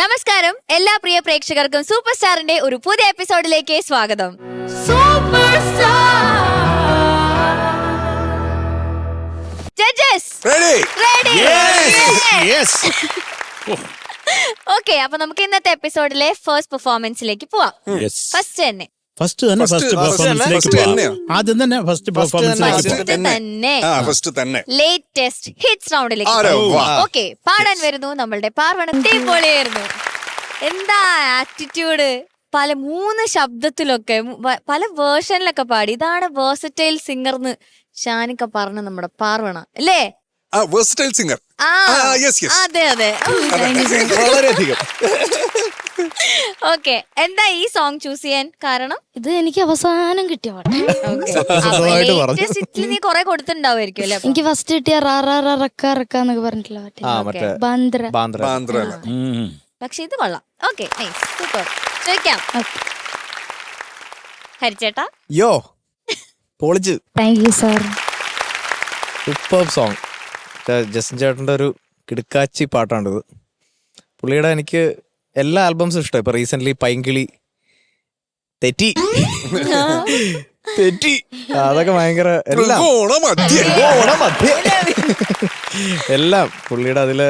നമസ്കാരം, എല്ലാ പ്രിയ പ്രേക്ഷകർക്കും സൂപ്പർ സ്റ്റാറിന്റെ ഒരു പുതിയ എപ്പിസോഡിലേക്ക് സ്വാഗതം. ഓക്കെ, അപ്പൊ നമുക്ക് ഇന്നത്തെ എപ്പിസോഡിലെ ഫസ്റ്റ് പെർഫോമൻസിലേക്ക് പോവാം. ഫസ്റ്റ് തന്നെ ലേറ്റസ്റ്റ് ഹിറ്റ്സ് റൗണ്ടിലേക്ക്. ഓക്കെ, പാടാൻ വരുന്നു നമ്മളുടെ പാർവണ. പൊളിയായിരുന്നു. എന്താ ആറ്റിറ്റ്യൂഡ്! പല 3 ശബ്ദത്തിലൊക്കെ പല വേർഷനിലൊക്കെ പാടി. ഇതാണ് വേഴ്സറ്റൈൽ സിംഗർ എന്ന് ഷാനിക്ക പറഞ്ഞ നമ്മുടെ പാർവണ അല്ലേ? സിംഗർ. അതെ അതെ. വളരെയധികം. ഓക്കെ, എന്താ ഈ സോങ് ചൂസ് ചെയ്യാൻ കാരണം? ഇത് എനിക്ക് അവസാനം കിട്ടിയ പാട്ട്. നീ കൊറേ കൊടുത്തിണ്ടാവുമായിരിക്കും അല്ലേ? എനിക്ക് ഫസ്റ്റ് കിട്ടിയ റക്കാന്നൊക്കെ പറഞ്ഞിട്ടുള്ള പാട്ട്. പക്ഷെ ഇത് കൊള്ളാം. Okay, super. ചോദിക്കാം ഹരിച്ചേട്ടാ. യോ പൊളിച്ച്. Thank you sir. Super song. Justin ചേട്ടൻ്റെ ഒരു കിടുക്കാച്ചി പാട്ടാണിത്. പുള്ളിയുടെ എനിക്ക് എല്ലാ ആൽബംസും ഇഷ്ടമായി. ഇപ്പൊ റീസെന്റ് പൈങ്കിളി, തെറ്റി അതൊക്കെ ഭയങ്കര എല്ലാം പുള്ളിയുടെ അതിലെ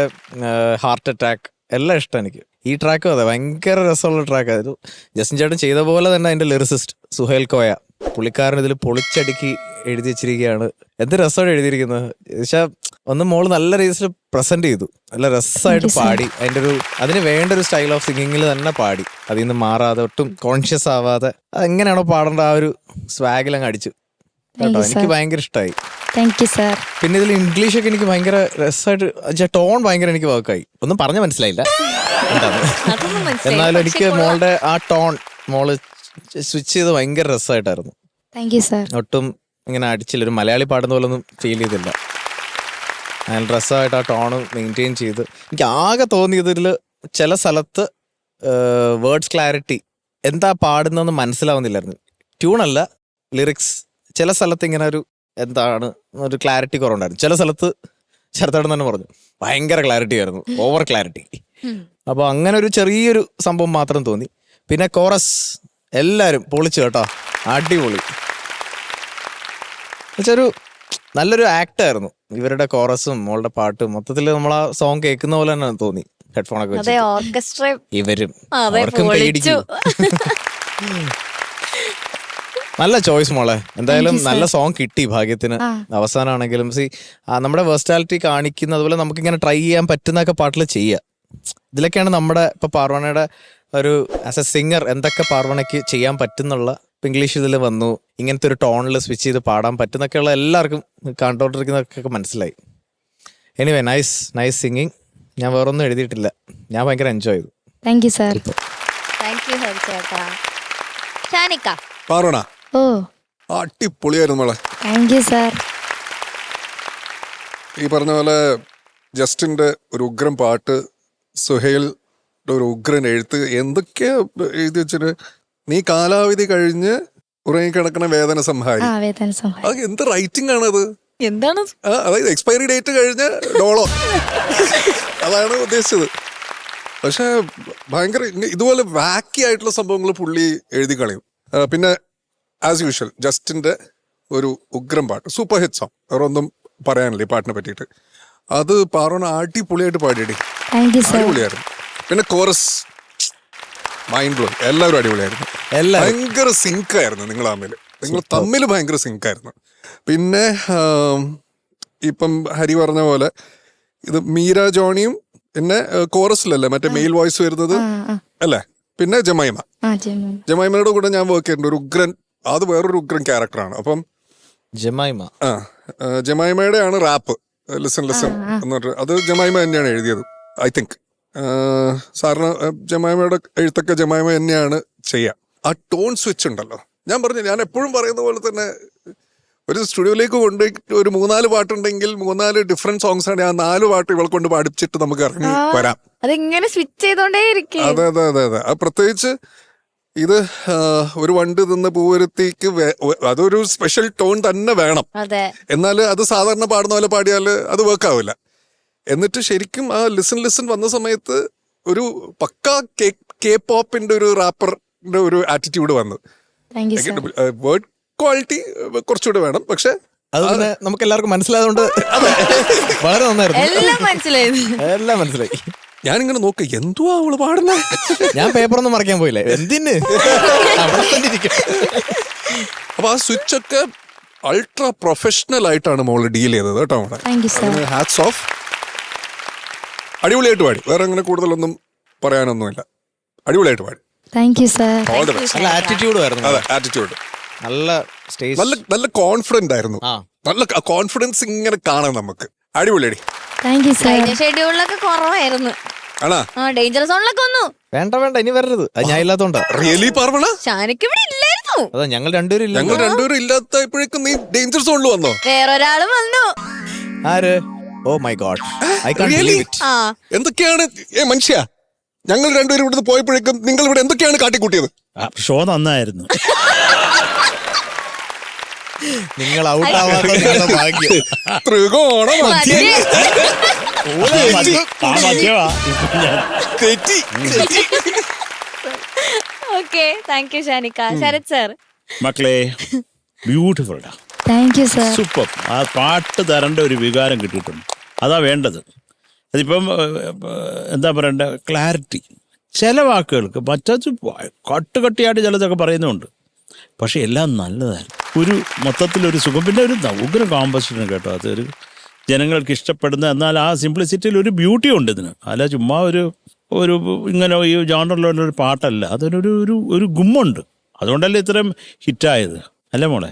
ഹാർട്ട് അറ്റാക്ക് എല്ലാം ഇഷ്ടം എനിക്ക്. ഈ ട്രാക്കും അതെ ഭയങ്കര രസമുള്ള ട്രാക്കായിരുന്നു. ജസ്റ്റിൻ ചേട്ടൻ ചെയ്ത പോലെ തന്നെ അതിന്റെ ലിറിസിസ്റ്റ് സുഹേൽ കോയ പുള്ളിക്കാരൻ ഇതിൽ പൊളിച്ചടുക്കി എഴുതി വെച്ചിരിക്കുകയാണ്. എന്ത് രസമാണ് എഴുതിയിരിക്കുന്നത്. പക്ഷെ ഒന്ന് മോള് നല്ല രീതിയിൽ പ്രസന്റ് ചെയ്തു, നല്ല രസമായിട്ട് പാടി. അതിന് വേണ്ട ഒരു സ്റ്റൈൽ ഓഫ് സിംഗിങ്ങിൽ തന്നെ പാടി. അതിൽ നിന്ന് മാറാതെ ഒട്ടും കോൺഷ്യസ് ആവാതെ അതെങ്ങനെയാണോ പാടേണ്ട ആ ഒരു സ്വാഗിൽ അങ്ങ് അടിച്ചു കേട്ടോ. എനിക്ക് ഭയങ്കര ഇഷ്ടമായി. പിന്നെ ഇതിൽ ഇംഗ്ലീഷ് ഒക്കെ എനിക്ക് ഭയങ്കര രസമായിട്ട്, ടോൺ ഭയങ്കര എനിക്ക് വർക്കായി. ഒന്നും പറഞ്ഞ മനസ്സിലായില്ല എന്താണ്, എന്നാലും എനിക്ക് മോളുടെ ആ ടോൺ മോള് സ്വിച്ച് ചെയ്ത് ഭയങ്കര രസമായിട്ടായിരുന്നു. ഒട്ടും ഇങ്ങനെ അടിച്ചില്ല, ഒരു മലയാളി പാടുന്ന പോലെ ഒന്നും ഫീൽ ചെയ്തില്ല. നല്ല രസമായിട്ട് ആ ടോണ് മെയിൻറ്റെയിൻ ചെയ്ത്. എനിക്ക് ആകെ തോന്നിയതിൽ ചില സ്ഥലത്ത് വേർഡ്സ് ക്ലാരിറ്റി, എന്താ പാടുന്നതെന്ന് മനസ്സിലാവുന്നില്ലായിരുന്നു. ട്യൂണല്ല, ലിറിക്സ്. ചില സ്ഥലത്ത് ഇങ്ങനെ എന്താണ് ഒരു ക്ലാരിറ്റി കുറവുണ്ടായിരുന്നു. ചില സ്ഥലത്ത് ശരത്തേടൻ തന്നെ പറഞ്ഞു ഭയങ്കര ക്ലാരിറ്റി ആയിരുന്നു, ഓവർ ക്ലാരിറ്റി. അപ്പോൾ അങ്ങനെ ഒരു ചെറിയൊരു സംഭവം മാത്രം തോന്നി. പിന്നെ കോറസ് എല്ലാവരും പൊളിച്ചു കേട്ടോ, അടിപൊളി. എന്നുവെച്ചൊരു നല്ലൊരു ആക്ടായിരുന്നു ഇവരുടെ കോറസും മോളുടെ പാട്ടും. മൊത്തത്തിൽ നമ്മൾ ആ സോങ് കേൾക്കുന്ന പോലെ തന്നെ തോന്നി ഹെഡ്ഫോണൊക്കെ വെച്ച്. ഇവരും അവർക്കും കൈയടിക്കും. നല്ല ചോയ്സ് മോളെ. എന്തായാലും നല്ല സോങ് കിട്ടി ഭാഗ്യത്തിന്. അവസാനമാണെങ്കിലും നമ്മുടെ വേഴ്സ്റ്റാലിറ്റി കാണിക്കുന്ന, അതുപോലെ നമുക്കിങ്ങനെ ട്രൈ ചെയ്യാൻ പറ്റുന്നൊക്കെ പാട്ടിൽ ചെയ്യുക. ഇതിലൊക്കെയാണ് നമ്മുടെ ഇപ്പൊ പാർവണയുടെ ഒരു ആസ് എ സിംഗർ എന്തൊക്കെ പാർവണയ്ക്ക് ചെയ്യാൻ പറ്റുന്നുള്ള. ഇംഗ്ലീഷ് ഇതിൽ വന്നു, ഇങ്ങനത്തെ ഒരു ടോണിൽ സ്വിച്ച് ചെയ്ത് പാടാൻ പറ്റുന്നൊക്കെയുള്ള എല്ലാവർക്കും കണ്ടോണ്ടിരിക്കുന്നതൊക്കെ മനസ്സിലായി. Anyway nice singing. ഞാൻ വേറൊന്നും എഴുതിയിട്ടില്ല, ഞാൻ ഭയങ്കര എൻജോയ് ചെയ്തു. Thank you sir. പാർവണ അടിപൊളിയായിരുന്നു മോളെ. Thank you sir. ഈ പറഞ്ഞ പോലെ ജസ്റ്റിന്റെ ഒരു ഉഗ്രം പാട്ട്, സുഹേലിന്റെ ഒരു ഉഗ്രൻ എഴുത്ത്, എന്തൊക്കെയാ എഴുതി വെച്ചിട്ട്. നീ കാലാവധി കഴിഞ്ഞ് ഉറങ്ങിക്കിടക്കണ വേദന സംഹാരി. അത് എന്ത് റൈറ്റിംഗ് ആണത്! എന്താണ് അതായത് എക്സ്പയറി ഡേറ്റ് കഴിഞ്ഞ് ഡോളോ അതാണ് ഉദ്ദേശിച്ചത്. പക്ഷെ ഭയങ്കര ഇതുപോലെ വാക്കി ആയിട്ടുള്ള സംഭവങ്ങൾ പുള്ളി എഴുതി കളയും. പിന്നെ ആസ് യൂഷ്വൽ ജസ്റ്റിന്റെ ഒരു ഉഗ്രം പാട്ട്, സൂപ്പർ ഹിറ്റ് സോങ്. വേറെ ഒന്നും പറയാനില്ല ഈ പാട്ടിനെ പറ്റിയിട്ട്. അത് പാർവണ അടിപൊളിയായിട്ട് പാടിയടി, അടിപൊളിയായിരുന്നു. പിന്നെ കോറസ് മൈൻഡ് ബ്ലോയിങ്. എല്ലാവരും അടിപൊളിയായിരുന്നു. ഭയങ്കര സിങ്ക് ആയിരുന്നു നിങ്ങൾ തമ്മിൽ ഭയങ്കര സിങ്ക് ആയിരുന്നു. പിന്നെ ഇപ്പം ഹരി പറഞ്ഞ പോലെ ഇത് മീര ജോണിയും പിന്നെ കോറസിലല്ലേ മറ്റേ മെയിൽ വോയിസ് വരുന്നത് അല്ലേ. പിന്നെ ജമൈമയുടെ കൂടെ ഞാൻ വർക്ക് ചെയ്തിട്ടുണ്ട്. ഒരു ഉഗ്രൻ, അത് വേറൊരു ഉഗ്രൻ ക്യാരക്ടറാണ്. അപ്പം ജമൈമയുടെ ആണ് റാപ്പ് ലിസൺ എന്ന് പറഞ്ഞിട്ട്. അത് ജമൈമ തന്നെയാണ് എഴുതിയത് ഐ തിങ്ക്. സാറിന് ജമൈമയുടെ എഴുത്തൊക്കെ ജമൈമ തന്നെയാണ് ചെയ്യുക. ആ ടോൺ സ്വിച്ച് ഉണ്ടല്ലോ, ഞാൻ എപ്പോഴും പറയുന്ന പോലെ തന്നെ ഒരു സ്റ്റുഡിയോയിലേക്ക് കൊണ്ടുപോയിട്ട് ഒരു 3-4 പാട്ടുണ്ടെങ്കിൽ 3-4 ഡിഫറെന്റ് സോങ്സ് ആണ്. ആ 4 പാട്ട് ഇവളെ കൊണ്ട് പാടിച്ചിട്ട് നമുക്ക് ഇറങ്ങി വരാം. അതെ. അത് പ്രത്യേകിച്ച് ഇത് ഒരു വണ്ട് തിന്ന് പൂവരുത്തിക്ക് അതൊരു സ്പെഷ്യൽ ടോൺ തന്നെ വേണം. എന്നാൽ അത് സാധാരണ പാടുന്ന പോലെ പാടിയാൽ അത് വർക്ക് ആവില്ല. എന്നിട്ട് ശരിക്കും ആ ലിസൺ വന്ന സമയത്ത് ഒരു പക്കാ കെ പോപ്പിന്റെ ഒരു റാപ്പറിന്റെ ഒരു ആറ്റിറ്റ്യൂഡ് വന്നു. Thank you sir. Word quality കുറച്ചുകൂടെ വേണം, പക്ഷെ അത് പിന്നെ നമുക്ക് എല്ലാവർക്കും മനസ്സിലായതുകൊണ്ട് വളരെ നന്നായിരുന്നു. എല്ലാം മനസ്സിലായത്. എല്ലാം മനസ്സിലായി. ഞാനിങ്ങനെ നോക്ക് എന്തുവാ അവള് പാടുന്നേ. ഞാൻ പേപ്പറൊന്നും മറക്കാൻ പോയില്ല. എന്തിന് അവിടെ തന്നെ ഇരിക്കും. അപ്പൊ ആ സ്വിച്ച് ഒക്കെ അൾട്രാ പ്രൊഫഷണൽ ആയിട്ടാണ് മോള് ഡീൽ ചെയ്തത് കേട്ടോ. Thank you sir. Hats off. അടിപൊളിയായിട്ട് പാടി, വേറെ അങ്ങനെ കൂടുതലൊന്നും പറയാനൊന്നുമില്ല. അടിപൊളിയായിട്ട് പാടി. Thank you sir. All the best. നല്ല ആറ്റിറ്റ്യൂഡ് ആയിരുന്നു. അതെ, ആറ്റിറ്റ്യൂഡ് നല്ല സ്റ്റേജ്, നല്ല കോൺഫിഡന്റ് ആയിരുന്നു. ആ. നല്ല കോൺഫിഡൻസ് ഇങ്ങനെ കാണാം നമുക്ക്. അടിപൊളിയടി. Thank you sir. കഴിഞ്ഞ ഷെഡ്യൂളിലൊക്കെ കുറവായിരുന്നു. ആണാ? ഡേഞ്ചർ സോണിലൊക്കെ വന്നു. വേണ്ട ഇനി വരരുത്. അത് ഞാൻ ഇല്ലാത്തോണ്ടാ. റിയലി പാർവണ? ഷാനിക്ക് ഇവിടെ ഇല്ലായിരുന്നു. അതാ ഞങ്ങൾ രണ്ടുപേരും ഇല്ല. ഞങ്ങൾ രണ്ടുപേരും ഇല്ലാത്തപ്പോഴേക്കും നീ ഡേഞ്ചർ സോണിൽ വന്നോ? വേറൊരാളും വന്നു. ആര്? Oh my God, I can't Really? Believe it. ആ എന്തൊക്കെയാണ് മനുഷ്യ, ഞങ്ങൾ രണ്ടുപേരും ഇവിടുന്ന് പോയപ്പോഴേക്കും നിങ്ങൾ ഇവിടെ എന്തൊക്കെയാണ് കാട്ടിക്കൂട്ടിയത്? ഷോ നന്നായിരുന്നു. നിങ്ങൾ ഔട്ട് ആവാത്ത നിങ്ങളുടെ ഭാഗ്യം. ത്രികോണ മതി. തെറ്റി. Okay, thank you Shanika. Sarath sir. മക്കളെ beautiful, thank you sir. Super. ആ പാട്ട് തരേണ്ട ഒരു വികാരം കിട്ടിയിട്ടുണ്ട്. അതാ വേണ്ടത്. അതിപ്പം എന്താ പറയണ്ട, ക്ലാരിറ്റി. ചില വാക്കുകൾക്ക് മറ്റത് കട്ടുകട്ടിയായിട്ട് ചിലതൊക്കെ പറയുന്നുണ്ട്, പക്ഷെ എല്ലാം നല്ലതായിരുന്നു. ഒരു മൊത്തത്തിലൊരു സുഖം. പിന്നെ ഒരു ഉഗ്ര കോമ്പസിഷൻ കേട്ടോ. അതൊരു ജനങ്ങൾക്ക് ഇഷ്ടപ്പെടുന്ന, എന്നാൽ ആ സിംപ്ലിസിറ്റിയിൽ ഒരു ബ്യൂട്ടി ഉണ്ട് ഇതിന്. അല്ല ചുമ്മാ ഒരു ഇങ്ങനെ ഈ ജോണറിലുള്ളൊരു പാട്ടല്ല, അതിനൊരു ഗുമ്മുണ്ട്. അതുകൊണ്ടല്ലേ ഇത്രയും ഹിറ്റായത് അല്ലേ മോളെ?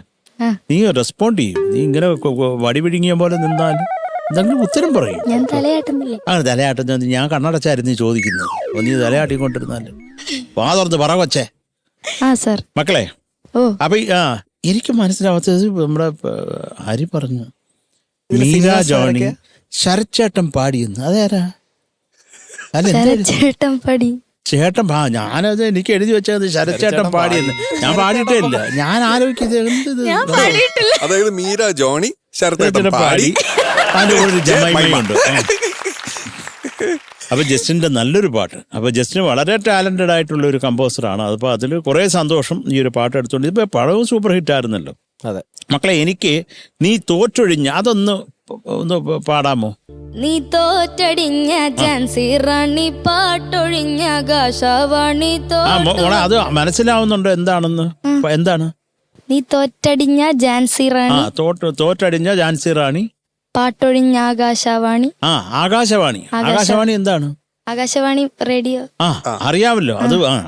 നീ റെസ്പോണ്ട് ചെയ്യും. നീ ഇങ്ങനെ വടി പിഴുങ്ങിയ പോലെ നിന്നാലും എന്തെങ്കിലും ഉത്തരം പറയും. ഞാൻ തലയാട്ടുന്നില്ലേ? തലയാട്ടുന്ന ഞാൻ കണ്ണടച്ചായിരുന്നു നീ ചോദിക്കുന്നത്. അപ്പൊ നീ തലയാട്ടിക്കൊണ്ടിരുന്നാലും വാ തുറന്ന് പറ കൊച്ചേ. ആ സാർ. മക്കളെ, ഓ അപ്പൊ എനിക്ക് മനസ്സിലാവാത്തത് നമ്മുടെ ഹരി പറഞ്ഞു മീര ജോണി ശരച്ചേട്ടൻ പാടിയെന്ന്. അതേരാ? അല്ല ചേട്ടൻ പടി. ചേട്ടൻ ഞാനത് എനിക്ക് എഴുതി വെച്ചത് ശരച്ചേട്ടൻ പാടിയെന്ന്. ഞാൻ പാടിയിട്ടേ ഇല്ല. ഞാൻ ആലോചിക്കുന്നത് ഞാൻ പാടിയിട്ടില്ല. അതായത് മീര ജോണി ശരത്തേട്ടൻ പാടി പാടി. അതിന്റെ കൂടെ ഒരു ജമൈമയുണ്ട്. അപ്പൊ ജസ്റ്റിന്റെ നല്ലൊരു പാട്ട്. അപ്പൊ ജസ്റ്റിന് വളരെ ടാലന്റഡ് ആയിട്ടുള്ള ഒരു കമ്പോസറാണ്. അതിപ്പോ അതിൽ കുറെ സന്തോഷം ഈ ഒരു പാട്ട് എടുത്തുകൊണ്ട്. ഇപ്പൊ പടവും സൂപ്പർ ഹിറ്റ് ആയിരുന്നല്ലോ. അതെ മക്കളെ, എനിക്ക് നീ തോറ്റൊഴിഞ്ഞ ഒന്ന് പാടാമോ? നീ തോറ്റടിഞ്ഞ ഝാൻസി റാണി പാട്ടൊഴിഞ്ഞ ആകാശവാണി മോളെ അത് മനസ്സിലാവുന്നുണ്ടോ എന്താണെന്ന്? എന്താണ് നീ തോറ്റടിഞ്ഞ ഝാൻസി റാണി തോറ്റടിഞ്ഞ ഝാൻസി റാണി പാട്ടൊഴിഞ്ഞ ആകാശവാണി. ആകാശവാണി എന്താണ്? ആകാശവാണി റേഡിയോ. അറിയാമല്ലോ.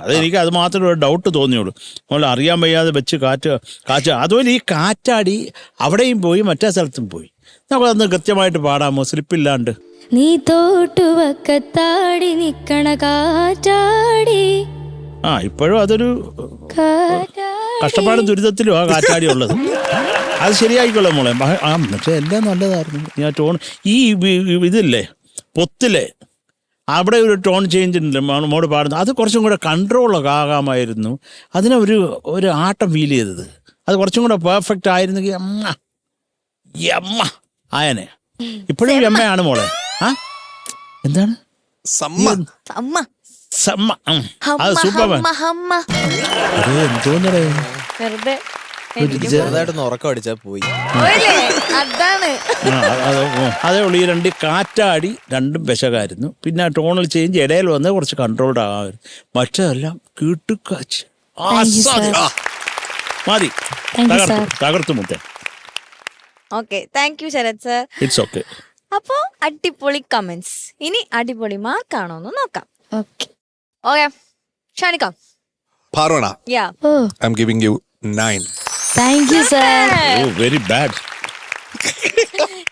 അതെനിക്ക് അത് മാത്രമേ ഒരു ഡൗട്ട് തോന്നിയുള്ളൂ. നമ്മൾ അറിയാൻ വയ്യാതെ വെച്ച് കാറ്റ് അതുപോലെ ഈ കാറ്റാടി അവിടെയും പോയി മറ്റേ സ്ഥലത്തും പോയി. നമുക്കതൊന്ന് കൃത്യമായിട്ട് പാടാമോ സ്ലിപ്പില്ലാണ്ട്? നീ തോട്ടുവക്കത്താടി നിക്കണ കാറ്റാടി. ഇപ്പോഴും അതൊരു കഷ്ടപ്പാടും ദുരിതത്തിലും ആ കാറ്റാടി ഉള്ളത്. അത് ശരിയായിക്കോളാം മോളെ. പക്ഷേ എല്ലാം നല്ലതായിരുന്നു. ഞാൻ ടോൺ ഈ ഇതില്ലേ പൊത്തിലെ അവിടെ ഒരു ടോൺ ചേഞ്ച് ഉണ്ട് മോട് പാടുന്നത്. അത് കുറച്ചും കൂടെ കൺട്രോളൊക്കെ ആകാമായിരുന്നു. അതിനെ ഒരു ആട്ടം ഫീൽ ചെയ്തത്. അത് കുറച്ചും കൂടെ പെർഫെക്റ്റ് ആയിരുന്നെങ്കിൽ എമ്മ ആയനെ. ഇപ്പോഴും എമ്മയാണ് മോളെ. എന്താണ് അമ്മ സമ്മ? അത് സൂപ്പർമാൻ. എന്തോന്നടേ വെറുതെ ചെറുതായിട്ടൊന്ന് ഉറക്കം അടിച്ചാ പോയി. അതാണ്. അതേ ഉള്ളൂ. ഈ രണ്ട് കാറ്റാടി രണ്ടും വിശകായിരുന്നു. പിന്നെ ടോണൽ ചേഞ്ച് ഇടയിൽ വന്ന് കുറച്ച് കൺട്രോൾഡ് ആകാമായിരുന്നു. മറ്റതെല്ലാം കീട്ടുക്കാച്ച് മതി. തകർത്തു മുത്തേ. Okay, thank you Sarath sir. It's okay. അപ്പോ അടിപൊളി കമന്റ്സ്. ഇനി അടിപൊളി മാർക്കാണോ എന്ന് നോക്കാം. Okay okay Shanika. Parvana, yeah. Oh I am giving you 9. Thank you sir. Oh very bad.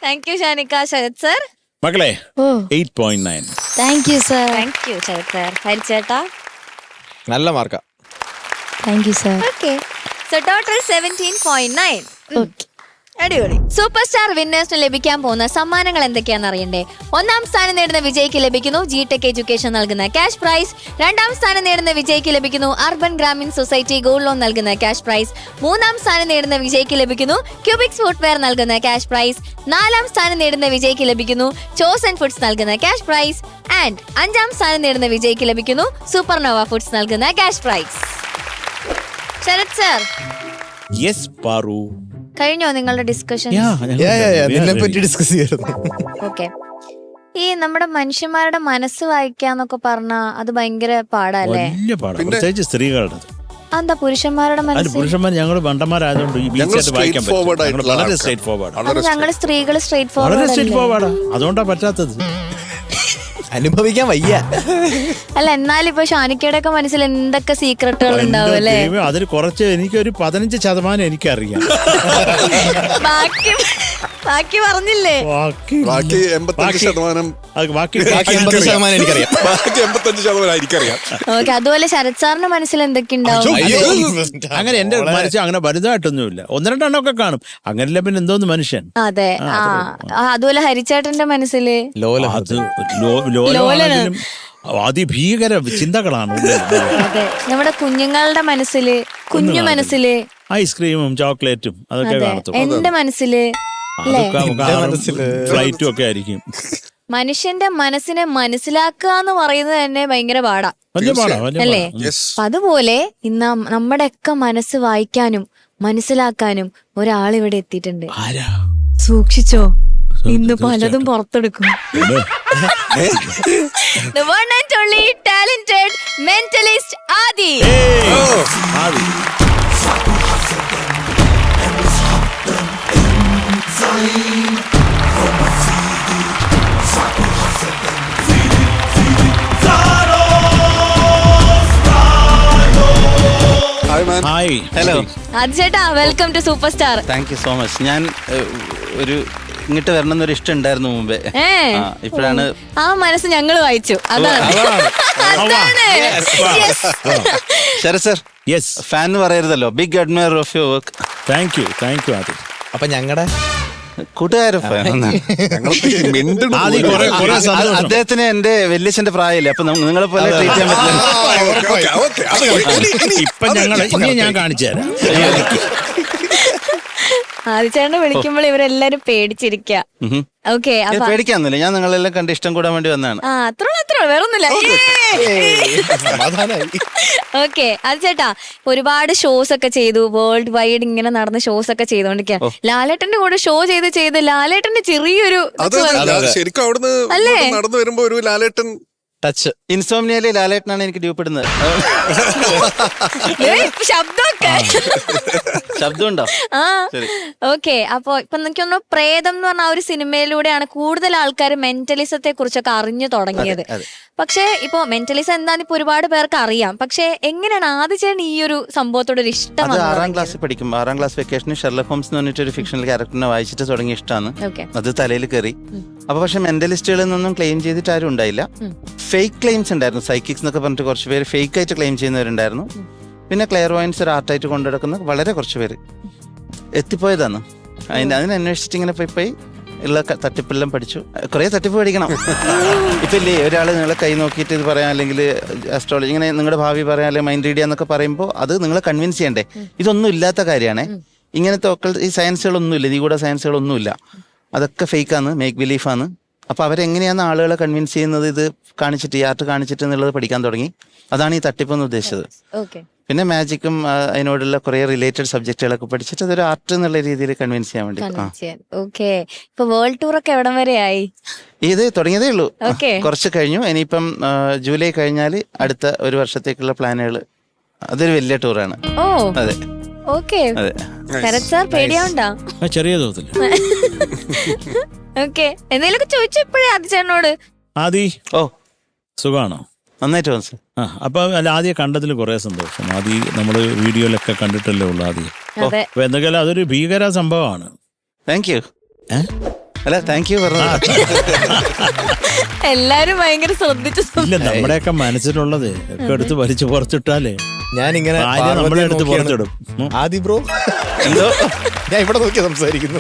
Thank you Shanika. Sarath sir. മക്കളെ ഓ 8.9. Thank you sir. Thank you Sarath sir. Hari ചേട്ടാ. നല്ല മാർക്കാ. Thank you sir. Okay, so total 17.9. Okay അടിപൊളി. സൂപ്പർ സ്റ്റാർ വിന്നേഴ്സിന് ലഭിക്കാൻ പോകുന്ന സമ്മാനങ്ങൾ എന്തൊക്കെയാണെന്ന് അറിയണ്ടേ? 1ാം സ്ഥാനം നേടുന്ന വിജയിക്ക് ലഭിക്കുന്നു ജിടെക് എഡ്യൂക്കേഷൻ നൽകുന്ന ക്യാഷ് പ്രൈസ്. 2ാം സ്ഥാനം നേടുന്ന വിജയിക്ക് ലഭിക്കുന്നു അർബൻ ഗ്രാമീൺ സൊസൈറ്റി ഗോൾഡ് ലോൺ നൽകുന്ന ക്യാഷ് പ്രൈസ്. 3ാം സ്ഥാനം നേടുന്ന വിജയിക്ക് ലഭിക്കുന്നു ക്യൂബിക്സ് ഫുട്വെയർ നൽകുന്ന ക്യാഷ് പ്രൈസ്. 4ാം സ്ഥാനം നേടുന്ന വിജയിക്ക് ലഭിക്കുന്നു ചോസൻ ഫുഡ്സ് നൽകുന്ന ക്യാഷ് പ്രൈസ്. ആൻഡ് 5ാം സ്ഥാനം നേടുന്ന വിജയിക്ക് ലഭിക്കുന്നു സൂപ്പർനോവ ഫുഡ്സ് നൽകുന്ന cash prize. Sarath sir, yes Paru. കഴിഞ്ഞോ നിങ്ങളുടെ ഡിസ്കഷൻ? നിന്നെ പറ്റി ഡിസ്കസ് ചെയ്യായിരുന്നു. ഓക്കെ. ഈ നമ്മുടെ മനുഷ്യന്മാരുടെ മനസ്സ് വായിക്കാന്നൊക്കെ പറഞ്ഞാ അത് ഭയങ്കര പാടല്ലേ? വലിയ പാടാണ്, പ്രത്യേകിച്ച് സ്ത്രീകളുടെ. എന്താ പുരുഷന്മാരുടെ അതിന് മനസ്സ്? പുരുഷന്മാർ ഞങ്ങൾ ബണ്ടന്മാരായതുകൊണ്ട് ഈ ബീച്ചായിട്ട് വായിക്കാൻ പറ്റും. വളരെ സ്ട്രേറ്റ് ഫോർവേഡ്, ഞങ്ങള് സ്ത്രീകള് സ്ട്രേറ്റ് വളരെ സ്ട്രേറ്റ് ഫോർവേഡ്. ഫോർവേഡാ. അതുകൊണ്ടാ പറ്റാത്തത്. അനുഭവിക്കാൻ വയ്യ. അല്ല, എന്നാലും ഇപ്പൊ ഷാനിക്കയുടെ ഒക്കെ മനസ്സിൽ എന്തൊക്കെ സീക്രട്ടുകൾ ഉണ്ടാവും അല്ലേ? അതിൽ കുറച്ച് എനിക്കൊരു 15% എനിക്കറിയാം. ബാക്കി പറഞ്ഞില്ലേ? ബാക്കി 85% ബാക്കി 80% എനിക്കറിയാം. ബാക്കി 85% എനിക്കറിയാം. ഓക്കെ. അതുപോലെ ശരത് സാറിന്റെ മനസ്സിൽ എന്തൊക്കെ ഉണ്ടാവും? അങ്ങനെ എന്റെ മനസ്സിൽ അങ്ങനെ വലുതായിട്ടൊന്നുമില്ല. 1-2 എണ്ണമൊക്കെ കാണും. അങ്ങനെയല്ല പിന്നെ എന്തോന്ന് മനുഷ്യൻ. അതെ. അതുപോലെ ഹരിച്ചേട്ടന്റെ മനസ്സില് അത് ലോലമാണെങ്കിലും അതിഭീകര ചിന്തകളാണ് ഉള്ളിൽ. അതെ. നമ്മുടെ കുഞ്ഞുങ്ങളുടെ മനസ്സില്, കുഞ്ഞു മനസ്സില് ഐസ്ക്രീമും ചോക്ലേറ്റും അതൊക്കെ കാണത്തുള്ളൂ. എന്റെ മനസ്സില് ഫ്ലൈറ്റും ഒക്കെ ആയിരിക്കും. മനുഷ്യന്റെ മനസ്സിനെ മനസ്സിലാക്കുക എന്ന് പറയുന്നത് തന്നെ ഭയങ്കര പാടാ വലിയ പാടാ, വലിയ അല്ലേ? പാടാ. അപ്പൊ അതുപോലെ ഇന്ന് നമ്മുടെയൊക്കെ മനസ്സ് വായിക്കാനും മനസ്സിലാക്കാനും ഒരാളിവിടെ എത്തിയിട്ടുണ്ട്. ആരാ? സൂക്ഷിച്ചോ, ഇന്ന് പലതും പുറത്തെടുക്കും. The one and only talented mentalist Adi. Adi. Hi man. Hi. Hello, Adi ചേട്ടാ, welcome to super star. Thank you so much. ഞാൻ ഒരു ഇങ്ങോട്ട് വരണം എന്നൊരു ഇഷ്ടം ഉണ്ടായിരുന്നു മുമ്പേ. ഇപ്പോഴാണ് ആ മനസ്സ് ഞങ്ങൾ വായിച്ചു. അതാണ്. ശരത് സർ, യെസ്, ഫാൻ എന്ന് പറയരുതല്ലോ. Big admirer of your work. Thank you Adi. അപ്പൊ ഞങ്ങളുടെ കൂട്ടുകാരൻ ഫാൻ. ആദി കുറെ സന്തോഷം. അദ്ദേഹത്തിന് എന്റെ വല്യച്ഛന്റെ പ്രായമില്ല, അപ്പൊ നിങ്ങളെ പോലെ ട്രീറ്റ് ചെയ്യാൻ പറ്റില്ല. ഇപ്പൊ ഇനി ഞാൻ കാണിച്ചു തരാം. ആദിച്ചേട്ടനെ വിളിക്കുമ്പോൾ ഇവരെല്ലാരും പേടിച്ചിരിക്ക. ഓക്കെ. പേടിക്കാന്നില്ല, ഞാൻ നിങ്ങളെല്ലാം കണ്ട് ഇഷ്ടം കൂടാൻ വേണ്ടി വന്നതാണ്. അത്ര വേറൊന്നുമില്ല. ഓക്കെ. അത് ചേട്ടാ, ഒരുപാട് ഷോസ് ഒക്കെ ചെയ്തു, വേൾഡ് വൈഡ് ഇങ്ങനെ നടന്ന ഷോസ് ഒക്കെ ചെയ്തോണ്ടിരിക്കുക. ലാലേട്ടന്റെ കൂടെ ഷോ ചെയ്ത് ലാലേട്ടന്റെ ചെറിയൊരു ശരിക്കും അവിടുന്ന് നടന്നു വരുമ്പോ ഒരു ലാലേട്ടൻ ടച്ച്. ഇൻസോംനിയയിലെ ലാലേട്ടനാണ് എനിക്ക് ഡ്യൂപ്പിടുന്നത്. ശബ്ദമൊക്കെ ശബ്ദം ഉണ്ടോ? ആ. ഓക്കെ. അപ്പൊ ഇപ്പൊ എനിക്കൊന്ന് പ്രേതം എന്ന് പറഞ്ഞ ആ ഒരു സിനിമയിലൂടെയാണ് കൂടുതൽ ആൾക്കാർ മെന്റലിസത്തെ കുറിച്ചൊക്കെ അറിഞ്ഞു തുടങ്ങിയത്. പക്ഷെ ഇപ്പൊ മെന്റലിസം എന്താന്ന് ഇപ്പൊ ഒരുപാട് പേർക്ക് അറിയാം. പക്ഷെ എങ്ങനെയാണ് ആദ്യം ഈ ഒരു സംഭവത്തോട് ഒരു ഇഷ്ടം? 6ാം ക്ലാസ്സിൽ പഠിക്കുമ്പോൾ 6ാം ക്ലാസ് വെക്കേഷന് ഷെർലക് ഹോംസ് എന്ന് പറഞ്ഞിട്ടൊരു ഫിക്ഷണൽ ക്യാരക്ടറിനെ വായിച്ചിട്ട് തുടങ്ങിയ ഇഷ്ടമാണ്. അത് തലയിൽ കയറി. അപ്പൊ പക്ഷെ മെന്റലിസ്റ്റുകളിൽ നിന്നൊന്നും ക്ലെയിം ചെയ്തിട്ട് ആരും ഉണ്ടായില്ല. ഫേക്ക് ക്ലെയിംസ് ഉണ്ടായിരുന്നു. സൈക്കിക്സ് എന്നൊക്കെ പറഞ്ഞിട്ട് കുറച്ച് പേര് ഫേക്ക് ആയിട്ട് ക്ലെയിം ചെയ്യുന്നവരുണ്ടായിരുന്നു. പിന്നെ ക്ലെയർ വോയിൻസ് ഒരു ആർട്ടായിട്ട് കൊണ്ടുനടക്കുന്ന വളരെ കുറച്ച് പേര് എത്തിപ്പോയതാണ്. അതിനെ അന്വേഷിച്ചിട്ട് ഇങ്ങനെ പോയി ഉള്ള തട്ടിപ്പെല്ലാം പഠിച്ചു. കുറെ തട്ടിപ്പ് പഠിക്കണം. ഇപ്പൊ ഇല്ലേ, ഒരാൾ നിങ്ങളെ കൈ നോക്കിയിട്ട് ഇത് പറയാം, അല്ലെങ്കിൽ അസ്ട്രോളജി ഇങ്ങനെ നിങ്ങളുടെ ഭാവി പറയാം, അല്ലെങ്കിൽ മൈൻഡ് റീഡ് ചെയ്യാന്നൊക്കെ പറയുമ്പോൾ അത് നിങ്ങളെ കൺവിൻസ് ചെയ്യണ്ടേ. ഇതൊന്നും ഇല്ലാത്ത കാര്യമാണ്. ഇങ്ങനത്തെ ഒക്കെ ഈ സയൻസുകളൊന്നുമില്ല, നിഗൂഢ സയൻസുകളൊന്നുമില്ല. അതൊക്കെ ഫേക്കാണ്, മേക്ക് ബിലീഫാണ്. അപ്പൊ അവരെങ്ങനെയാണ് ആളുകളെ കൺവിൻസ് ചെയ്യുന്നത് ഇത് കാണിച്ചിട്ട്, ഈ ആർട്ട് കാണിച്ചിട്ട് എന്നുള്ളത് പഠിക്കാൻ തുടങ്ങി. അതാണ് ഈ തട്ടിപ്പെന്ന് ഉദ്ദേശിച്ചത്. പിന്നെ മാജിക്കും അതിനോടുള്ള കുറെ റിലേറ്റഡ് സബ്ജക്റ്റുകളൊക്കെ പഠിച്ചിട്ട് അതൊരു ആർട്ട് എന്നുള്ള രീതിയിൽ കൺവിൻസ് ചെയ്യാൻ വേണ്ടി. ഓക്കെ. ഇപ്പൊ വേൾഡ് ടൂർ ഒക്കെ എവിടം വരെ ആയി? ഇത് തുടങ്ങിയതേ ഉള്ളൂ, കുറച്ച് കഴിഞ്ഞു. ഇനിയിപ്പം ജൂലൈ കഴിഞ്ഞാൽ അടുത്ത ഒരു വർഷത്തേക്കുള്ള പ്ലാനുകൾ. അതൊരു വലിയ ടൂറാണ്. ഓ അതെ. ഓക്കെ. ശരത് സാർ പേടിയാവണ്ട? ചെറിയ തോതിൽ. ഓക്കെ. എന്തെങ്കിലുമൊക്കെ ചോദിച്ചപ്പോഴേ ആദിച്ചേട്ടനോട്. ആദി, ഓ സുഖാണോ? നന്നായിട്ട് തോന്നുന്നു. അപ്പൊ ആദ്യം കണ്ടതിൽ കുറെ സന്തോഷം. ആദ്യം നമ്മള് വീഡിയോയിലൊക്കെ കണ്ടിട്ടല്ലേ ഉള്ളു ആദ്യം. അപ്പൊ എന്തൊക്കെയല്ല, അതൊരു ഭീകര സംഭവമാണ്. Thank you. അല്ല, താങ്ക് യു പറഞ്ഞത് എല്ലാരും ഭയങ്കര ശ്രദ്ധിച്ചു. ഇല്ല, നമ്മുടെയൊക്കെ മനസ്സിലുള്ളത് ഒക്കെ എടുത്ത് വലിച്ചു പുറത്തിട്ടാലേ ഞാനിങ്ങനെ നമ്മളെ എടുത്ത് പുറത്തിടും. ആദി ബ്രോ എന്തോ ഞാൻ ഇവിടെ നോക്കി സംസാരിക്കുന്നു.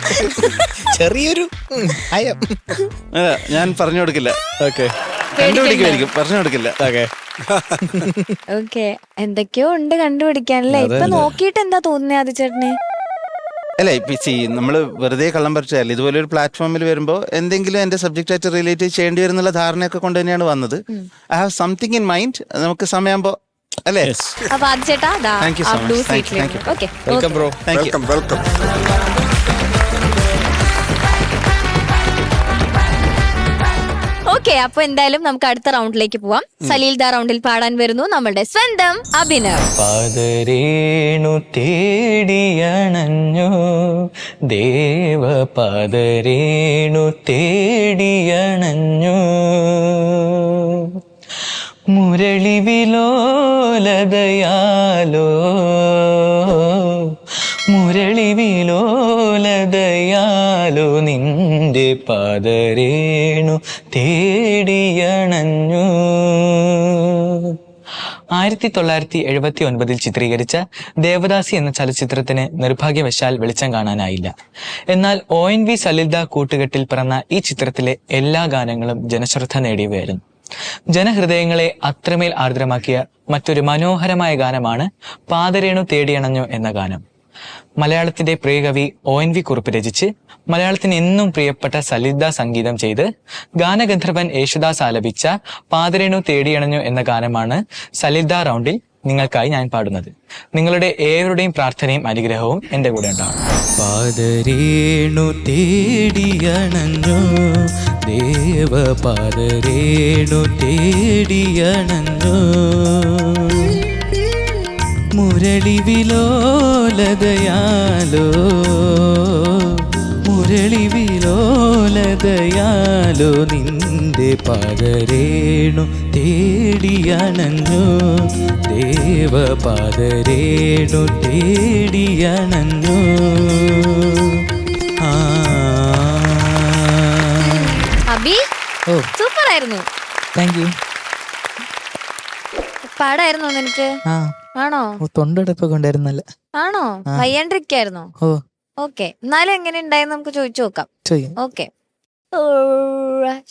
ചെറിയൊരു ഭയം. ഞാൻ പറഞ്ഞു കൊടുക്കില്ല. ഓക്കെ, കണ്ടുപിടിക്കുമായിരിക്കും, പറഞ്ഞു കൊടുക്കില്ല. ഓക്കെ. ഓക്കെ, എന്തൊക്കെയോ ഉണ്ട് കണ്ടുപിടിക്കാനല്ലേ. ഇപ്പൊ നോക്കിയിട്ട് എന്താ തോന്നുന്നേ ആദ്യ ചേട്ടന്? അല്ല ഇപ്പൊ നമ്മള് വെറുതെ കള്ളം പറിച്ചതല്ല. ഇതുപോലെ ഒരു പ്ലാറ്റ്ഫോമിൽ വരുമ്പോൾ എന്തെങ്കിലും എന്റെ സബ്ജക്റ്റ് ആയിട്ട് റിലേറ്റ് ചെയ്യേണ്ടി വരുന്നുള്ള ധാരണയൊക്കെ കൊണ്ട് തന്നെയാണ് വന്നത്. I have something in mind. നമുക്ക് സമയമാകുമ്പോ അല്ലേ? അപ്പൊ ആദ്യ ചേട്ടാ Thank you so much. Thank you. Okay, welcome bro. Thank you. Welcome welcome. Okay, അപ്പൊ എന്തായാലും നമുക്ക് അടുത്ത റൗണ്ടിലേക്ക് പോവാം. സലീൽദാ റൗണ്ടിൽ പാടാൻ വരുന്നു നമ്മളുടെ സ്വന്തം അഭിനവ്. പാദരേണു തേടിയണഞ്ഞു ദേവ, പാദരേണു തേടിയണഞ്ഞു മുരളി വിലോലതയാലോ, മുരളി വിലോലതയാലോ നിന്റെ പാദരേണു തേടിയണഞ്ഞു. 1979 ചിത്രീകരിച്ച ദേവദാസി എന്ന ചലച്ചിത്രത്തിന് നിർഭാഗ്യവശാൽ വെളിച്ചം കാണാനായില്ല. എന്നാൽ ONV സലിൽദാ കൂട്ടുകെട്ടിൽ പിറന്ന ഈ ചിത്രത്തിലെ എല്ലാ ഗാനങ്ങളും ജനശ്രദ്ധ നേടിയവയായിരുന്നു. ജനഹൃദയങ്ങളെ അത്രമേൽ ആർദ്രമാക്കിയ മറ്റൊരു മനോഹരമായ ഗാനമാണ് പാദരേണു തേടിയണഞ്ഞു എന്ന ഗാനം. മലയാളത്തിന്റെ പ്രിയകവി ONV കുറുപ്പ് രചിച്ച് മലയാളത്തിന് എന്നും പ്രിയപ്പെട്ട സലിൽദാ സംഗീതം ചെയ്ത് ഗാനഗന്ധർവൻ യേശുദാസ് ആലപിച്ച പാദരേണു തേടിയണഞ്ഞു എന്ന ഗാനമാണ് സലിൽദാ റൗണ്ടിൽ നിങ്ങൾക്കായി ഞാൻ പാടുന്നത്. നിങ്ങളുടെ ഏവരുടെയും പ്രാർത്ഥനയും അനുഗ്രഹവും എന്റെ കൂടെ ഉണ്ടാവും. പാദരേണു തേടിയണഞ്ഞു ദേവ, പാദരേണു തേടിയണഞ്ഞു മുരളി വിലോലതയാലോ, മുരളി വിലോലതയാലോ നിന്റെ പാദരേണു തേടിയണഞ്ഞു ദേവ, പാദരേണു തേടിയണഞ്ഞു. അഭി, സൂപ്പർ ആയിരുന്നു. Thank you. പാടായിരുന്നോ നിനക്ക്? ആണോ? തൊണ്ടടപ്പൊക്കെ ഉണ്ടായിരുന്നല്ല. ആണോ? വയ്യാണ്ടിരിക്കായിരുന്നോ? ഓ, ഓക്കെ, എന്നാലും എങ്ങനെ ഉണ്ടായെന്ന് നമുക്ക് ചോദിച്ചു നോക്കാം. ചോദിക്കാം. Okay,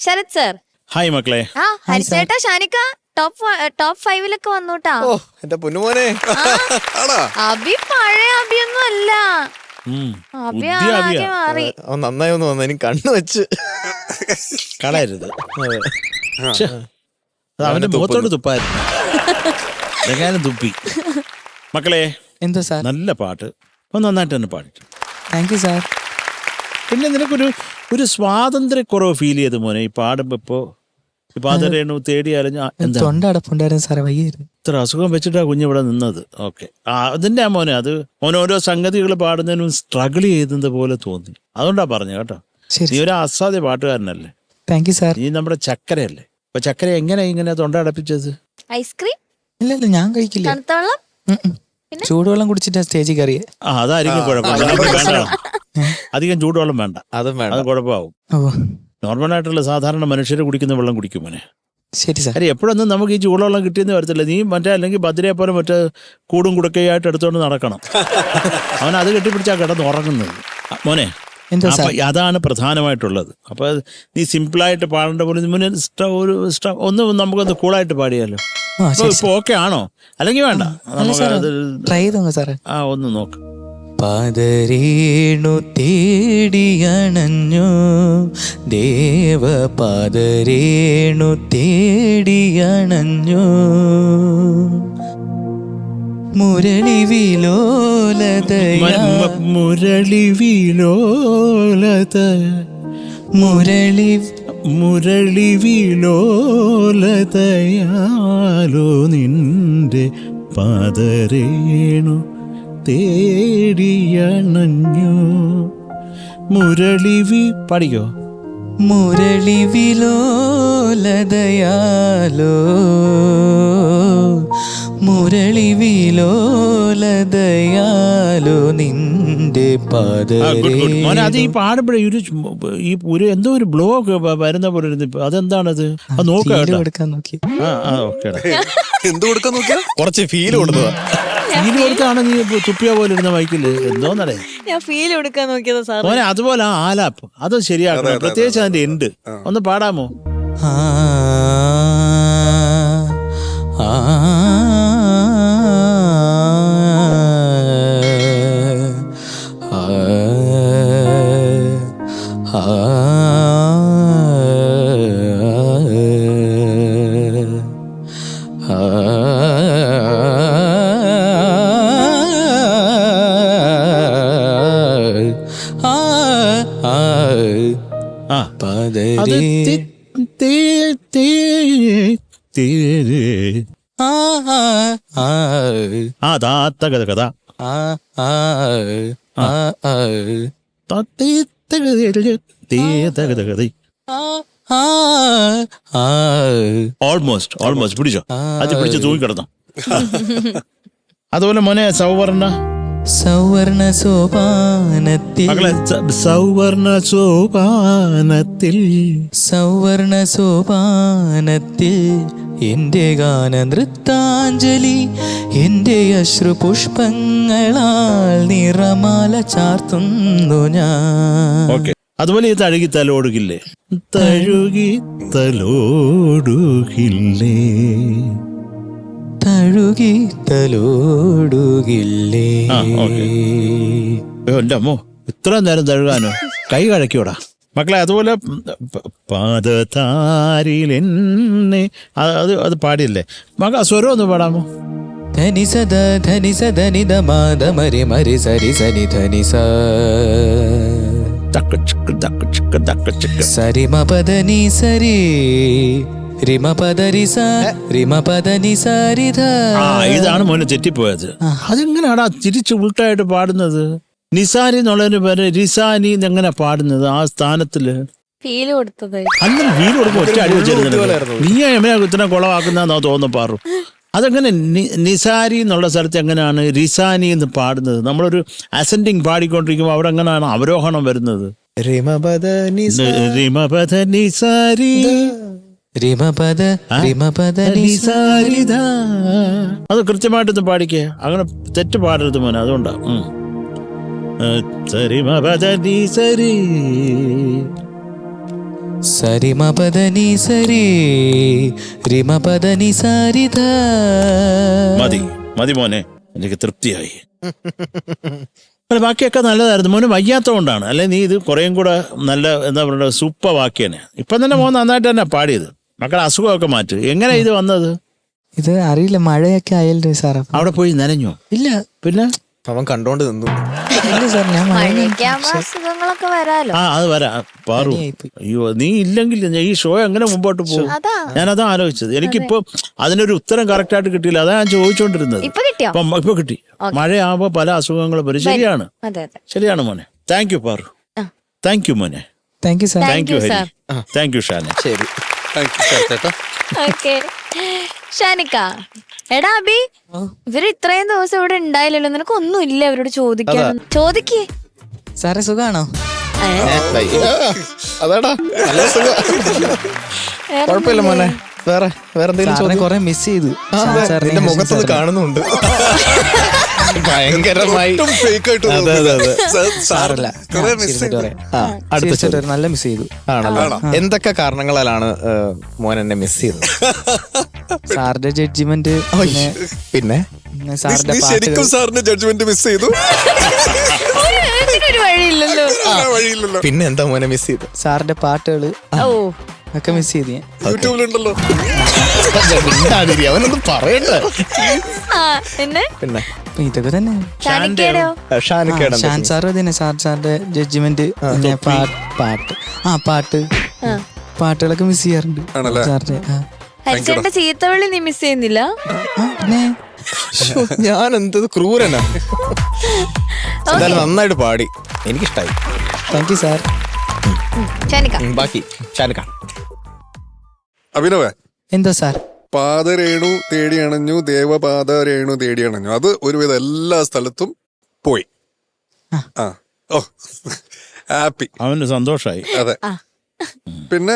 Sarath sir. ഹായ് മക്കളെ. ആ, ഹരിച്ചേട്ടാ, ഷാനിക്ക ടോപ്പ് 5 വന്നൂട്ടാ. ഓ എന്റെ പൊന്നുമോനെ. അഭി പഴയ അഭിയൊന്നും അല്ല. അഭി ആകെ മാറി. നന്നായി ഒന്ന് വന്നു, എനിക്ക് കണ്ണു വെച്ച് കളയരുത്. അത് അവന്റെ മുഖത്തോട് തുപ്പായിരുന്നു. എങ്ങാനും തുപ്പി. മക്കളെ, എന്തോ സാർ? നല്ല പാട്ട്, ഒന്ന് നന്നായിട്ട് തന്നെ പാടിട്ടു. Thank you sir. പിന്നെ നിനക്കൊരു സ്വാതന്ത്ര്യക്കുറവ് ഫീൽ ചെയ്ത് മോനെ ഈ പാടുമ്പോ. ഇപ്പോ പാദരേണു തേടി അലഞ്ഞ തൊണ്ട അടപ്പുണ്ടായിരുന്നു സാറേ, വയ്യായിരുന്നു. ഇത്ര അസുഖം വെച്ചിട്ടാ കുഞ്ഞിവിടെ നിന്നത്. ഓക്കെ, അതിന്റെ മോനെ അത് മോനെ ഓരോ സംഗതികൾ പാടുന്നതിനും സ്ട്രഗിൾ ചെയ്യുന്നത് പോലെ തോന്നി. അതുകൊണ്ടാ പറഞ്ഞു കേട്ടോ. നീ ഒരു അസാധ്യ പാട്ടുകാരനല്ലേ. Thank you sir. നീ നമ്മുടെ ചക്കരയല്ലേ. അപ്പൊ ചക്കര ഇങ്ങനെ തൊണ്ട അടപ്പിച്ചത്? ഐസ്ക്രീം ഇല്ലല്ല, ഞാൻ കഴിക്കില്ല. തണുത്ത വെള്ളം, ചൂടുവെള്ളം കുടിച്ചിട്ട് സ്റ്റേജിൽ കയറിയേ. അതായിരിക്കും കുഴപ്പം. അധികം ചൂടുവെള്ളം വേണ്ട, അതും വേണ്ട, അത് കുഴപ്പമാവും. നോർമലായിട്ടുള്ള സാധാരണ മനുഷ്യരെ കുടിക്കുന്ന വെള്ളം കുടിക്കും മോനെ. ശരി സാർ. അരെ എപ്പോഴൊന്നും നമുക്ക് ഈ ചൂടുവെള്ളം കിട്ടിയെന്ന് വരത്തില്ല. നീ അല്ലെങ്കിൽ ഭദ്രയെ പോലെ മറ്റേ കൂടും കുടുക്കയായിട്ട് എടുത്തോണ്ട് നടക്കണം. അവൻ അത് കെട്ടിപ്പിടിച്ചാ കിടന്ന് ഉറങ്ങുന്നത് മോനെ. അപ്പൊ അതാണ് പ്രധാനമായിട്ടുള്ളത്. അപ്പൊ നീ സിമ്പിളായിട്ട് പാടേണ്ട പോലെ ഒന്ന് നമുക്കൊന്ന് കൂളായിട്ട് പാടിയാലോ. ഇപ്പൊ ഓക്കെ ആണോ? അല്ലെങ്കിൽ വേണ്ട, ട്രൈ ചെയ്തോ സാറേ. ഒന്ന് നോക്ക്. പാദരേണു തേടിയണഞ്ഞു ദേവ, പാദരേണു തേടിയണഞ്ഞു മുരളി വിലോലതയാ, മുരളി വിലോലത, മുരളി വിലോലതയാലോ നിന്റെ പാദരേണു തേടിയണഞ്ഞു പാടിക്കോ. മുരളി വിലോലതയാലോ, മുരളി വിലോലതയാലോ നിന്റെ പാദരേണു. അത് ഈ പാടുമ്പോഴേ ഒരു എന്തോ ഒരു ബ്ലോക്ക് വരുന്ന പോലെ അതെന്താണത്? അത് നോക്കാം. കൊടുക്കാൻ നോക്കി. എന്ത് കൊടുക്കാൻ നോക്കിയാ? കുറച്ച് ഫീൽ കൊടുത്തതാ. ഫീൽ കൊടുത്താണ് നീ തുപ്പിയ പോലെ ഇരുന്ന മൈക്കില് എന്തോന്നടേ ഞാൻ ഫീൽ കൊടുക്കാൻ നോക്കിയതാ സാർ. മോനെ അതുപോലെ ആ ആലാപ്പ് അത് ശരിയാക്കണം, പ്രത്യേകിച്ച് അതിന്റെ എൻഡ് ഒന്ന് പാടാമോ? ആ ആ അത് താത്ത കഥ കഥ ഓൾമോസ്റ്റ് പിടിച്ചോ, അത് പിടിച്ച് തൂങ്ങിക്കിടന്നോ. അതുപോലെ മോനെ സൗവർണ സോപാനത്തിൽ സൗവർണ സോപാനത്തിൽ എന്റെ ഗാന നൃത്താഞ്ജലി എന്റെ അശ്രു പുഷ്പങ്ങളാൽ നിറമാല ചാർത്തുന്നു ഞാൻ. ഓക്കെ. അതുപോലെ ഈ തഴുകി തലോടുകില്ലേ, തഴുകി തലോടുകില്ലേ, തഴുകി തലോടുകില്ലേ. എന്റെ അമ്മോ ഇത്ര നേരം തഴുകാനോ, കൈ കഴക്കിയോടാ മക്കളെ. അതുപോലെ പാദതാരിലെന്നെ അത് പാടിയല്ലേ മക, സ്വരം ഒന്ന് പാടാമോ? ധനി സദ ധനി സദനി ദമാദ മരി മരി സരി സനി ധനി സ സരി മപദനി സരി റിമ പദരി സ റിമ പദനി സരിധ. ഇതാണ് മോനെ തെറ്റിപ്പോയത്. അതെങ്ങനെയാടാ തിരിച്ച് ഉൾട്ടായിട്ട് പാടുന്നത്? നിസാരി എന്നുള്ളതിന് പേര് റിസാനി എങ്ങനെ പാടുന്നത് ആ സ്ഥാനത്തില്? ഫീല് കൊടുത്തത് അന്ന് ഫീൽ കൊടുക്കുമ്പോ ഒറ്റ അടി വെച്ചിരുന്നു. നീ എങ്ങനെ കുത്തിനെ കുളവാക്കുന്ന തോന്നുന്നു പാറു. അതെങ്ങനെ നിസാരി എന്നുള്ള സ്ഥലത്ത് എങ്ങനെയാണ് റിസാനി എന്ന് പാടുന്നത്? നമ്മളൊരു അസെൻഡിങ് പാടിക്കൊണ്ടിരിക്കുമ്പോൾ അവിടെ എങ്ങനെയാണ് അവരോഹണം വരുന്നത്? റിമപദ റിമപദ നിസാരി റിമപദ റിമപദ നിസാരിധ. അത് കൃത്യമായിട്ടൊന്ന് പാടിക്കേ, അങ്ങനെ തെറ്റ് പാടരുത് മോനെ, അതുകൊണ്ടാ. സരിമപദ നിസരി സരിമപദനി സരി റിമപദനി സരിധ. മതി മോനെ, എനിക്ക് തൃപ്തിയായി. ബാക്കിയൊക്കെ നല്ലതായിരുന്നു മോന്, വയ്യാത്തതുകൊണ്ടാണ്. അല്ലെ നീ ഇത് കുറേയും കൂടെ നല്ല എന്താ പറയുക സൂപ്പർ വാക്കിയനെ. ഇപ്പം തന്നെ മോൻ നന്നായിട്ട് തന്നെ പാടിയത്. മക്കളെ അസുഖമൊക്കെ മാറ്റ്. എങ്ങനെ ഇത് വന്നത്? ഇത് അറിയില്ല, മഴയൊക്കെ ആയല്ലേ സാർ. അവിടെ പോയി നനഞ്ഞോ? ഇല്ല. പിന്നെ അവൻ കണ്ടോണ്ട് നിന്നു. ഇല്ല സാർ, ഞാൻ അസുഖങ്ങളൊക്കെ വരാലോ. അത് വരാം പാറു. അയ്യോ നീ ഇല്ലെങ്കിൽ ഈ ഷോ എങ്ങനെ മുമ്പോട്ട് പോകും? ഞാനതാ ആലോചിച്ചത്. എനിക്കിപ്പോ അതിനൊരു ഉത്തരം കറക്റ്റ് ആയിട്ട് കിട്ടിയില്ല, അതാ ഞാൻ ചോദിച്ചോണ്ടിരുന്നത്. ഇപ്പൊ കിട്ടി. മഴയാകുമ്പോ പല അസുഖങ്ങളും വരും. ശരിയാണ്, ശരിയാണ് മോനെ. Thank you Paru, thank you മോനെ, thank you sir, thank you Hari, thank you Shana. ശരി, ഷാനിക്ക. എടാ അബി, ഇവര് ഇത്രയും ദിവസം ഇവിടെ ഉണ്ടായില്ലല്ലോ, നിനക്ക് ഒന്നും ഇല്ല അവരോട് ചോദിക്കാൻ? ചോദിക്കേ സാറേ, സുഖാണോ? അതാടാ നല്ല സുഖം. കുഴപ്പമില്ല മോനെ. വേറെ എന്തെങ്കിലും കൊറേ മിസ് ചെയ്തു. നിന്റെ മുഖത്തത് കാണുന്നുണ്ട് ഭയങ്കരമായി. നല്ല മിസ് ചെയ്തു. ആണല്ലോ. എന്തൊക്കെ കാരണങ്ങളാലാണ് മോൻ എന്നെ മിസ് ചെയ്തത്? സാറിന്റെ ജഡ്ജിമെന്റ്, പിന്നെ സാറിന്റെ ശരിക്കും സാറിന്റെ ജഡ്ജ്മെന്റ് മിസ് ചെയ്തു. വഴിയില്ലല്ലോ. പിന്നെ എന്താ മോനെ മിസ് ചെയ്തു? സാറിന്റെ പാട്ടുകള് ഒക്കെ മിസ് ചെയ്തു. യൂട്യൂബിലുണ്ടല്ലോ. അവനൊന്നും പറയട്ടെ. പിന്നെ ഇതൊക്കെ തന്നെ. ഷാൻ സാറ് തന്നെ, സാറിന്റെ ജഡ്ജിമെന്റ്, പാട്ടുകളൊക്കെ മിസ് ചെയ്യാറുണ്ട് സാറിന്റെ. ഹരിച്ചേട്ടന്റെ ചീത്തവിളി നീ മിസ് ചെയ്യുന്നില്ല? ഞാൻ എന്തത് ക്രൂരനാ. എന്തായാലും നന്നായിട്ട് പാടി, എനിക്കിഷ്ടായി. Thank you sir. ബാക്കി ഷാനിക്ക. അഭിനവേ, എന്തോ സാർ? പാദരേണു തേടിയണഞ്ഞു, ദേവപാദരേണു തേടിയണഞ്ഞു. അത് ഒരുവിധം എല്ലാ സ്ഥലത്തും പോയി. ഓ ഹാപ്പി, അവന് സന്തോഷായി. അതെ. പിന്നെ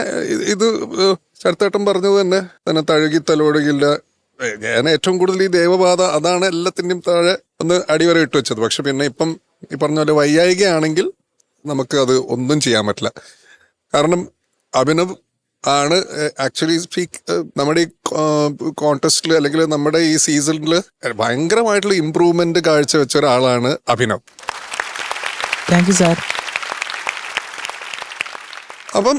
ഇത് ശരത്തേട്ടൻ പറഞ്ഞത് തന്നെ തഴുകി തലോടുകില്ല, ഞാൻ ഏറ്റവും കൂടുതൽ ഈ ദേവബാധ അതാണ് എല്ലാത്തിൻ്റെയും താഴെ ഒന്ന് അടിവര ഇട്ട് വെച്ചത്. പക്ഷെ പിന്നെ ഇപ്പം ഈ പറഞ്ഞ പോലെ വൈകായികയാണെങ്കിൽ നമുക്ക് അത് ഒന്നും ചെയ്യാൻ പറ്റില്ല. കാരണം അഭിനവ് ആണ് ആക്ച്വലി നമ്മുടെ ഈ കോൺടെസ്റ്റിൽ അല്ലെങ്കിൽ നമ്മുടെ ഈ സീസണിൽ ഭയങ്കരമായിട്ടുള്ള ഇമ്പ്രൂവ്മെന്റ് കാഴ്ചവെച്ച ഒരാളാണ് അഭിനവ്. Thank you sir. അപ്പം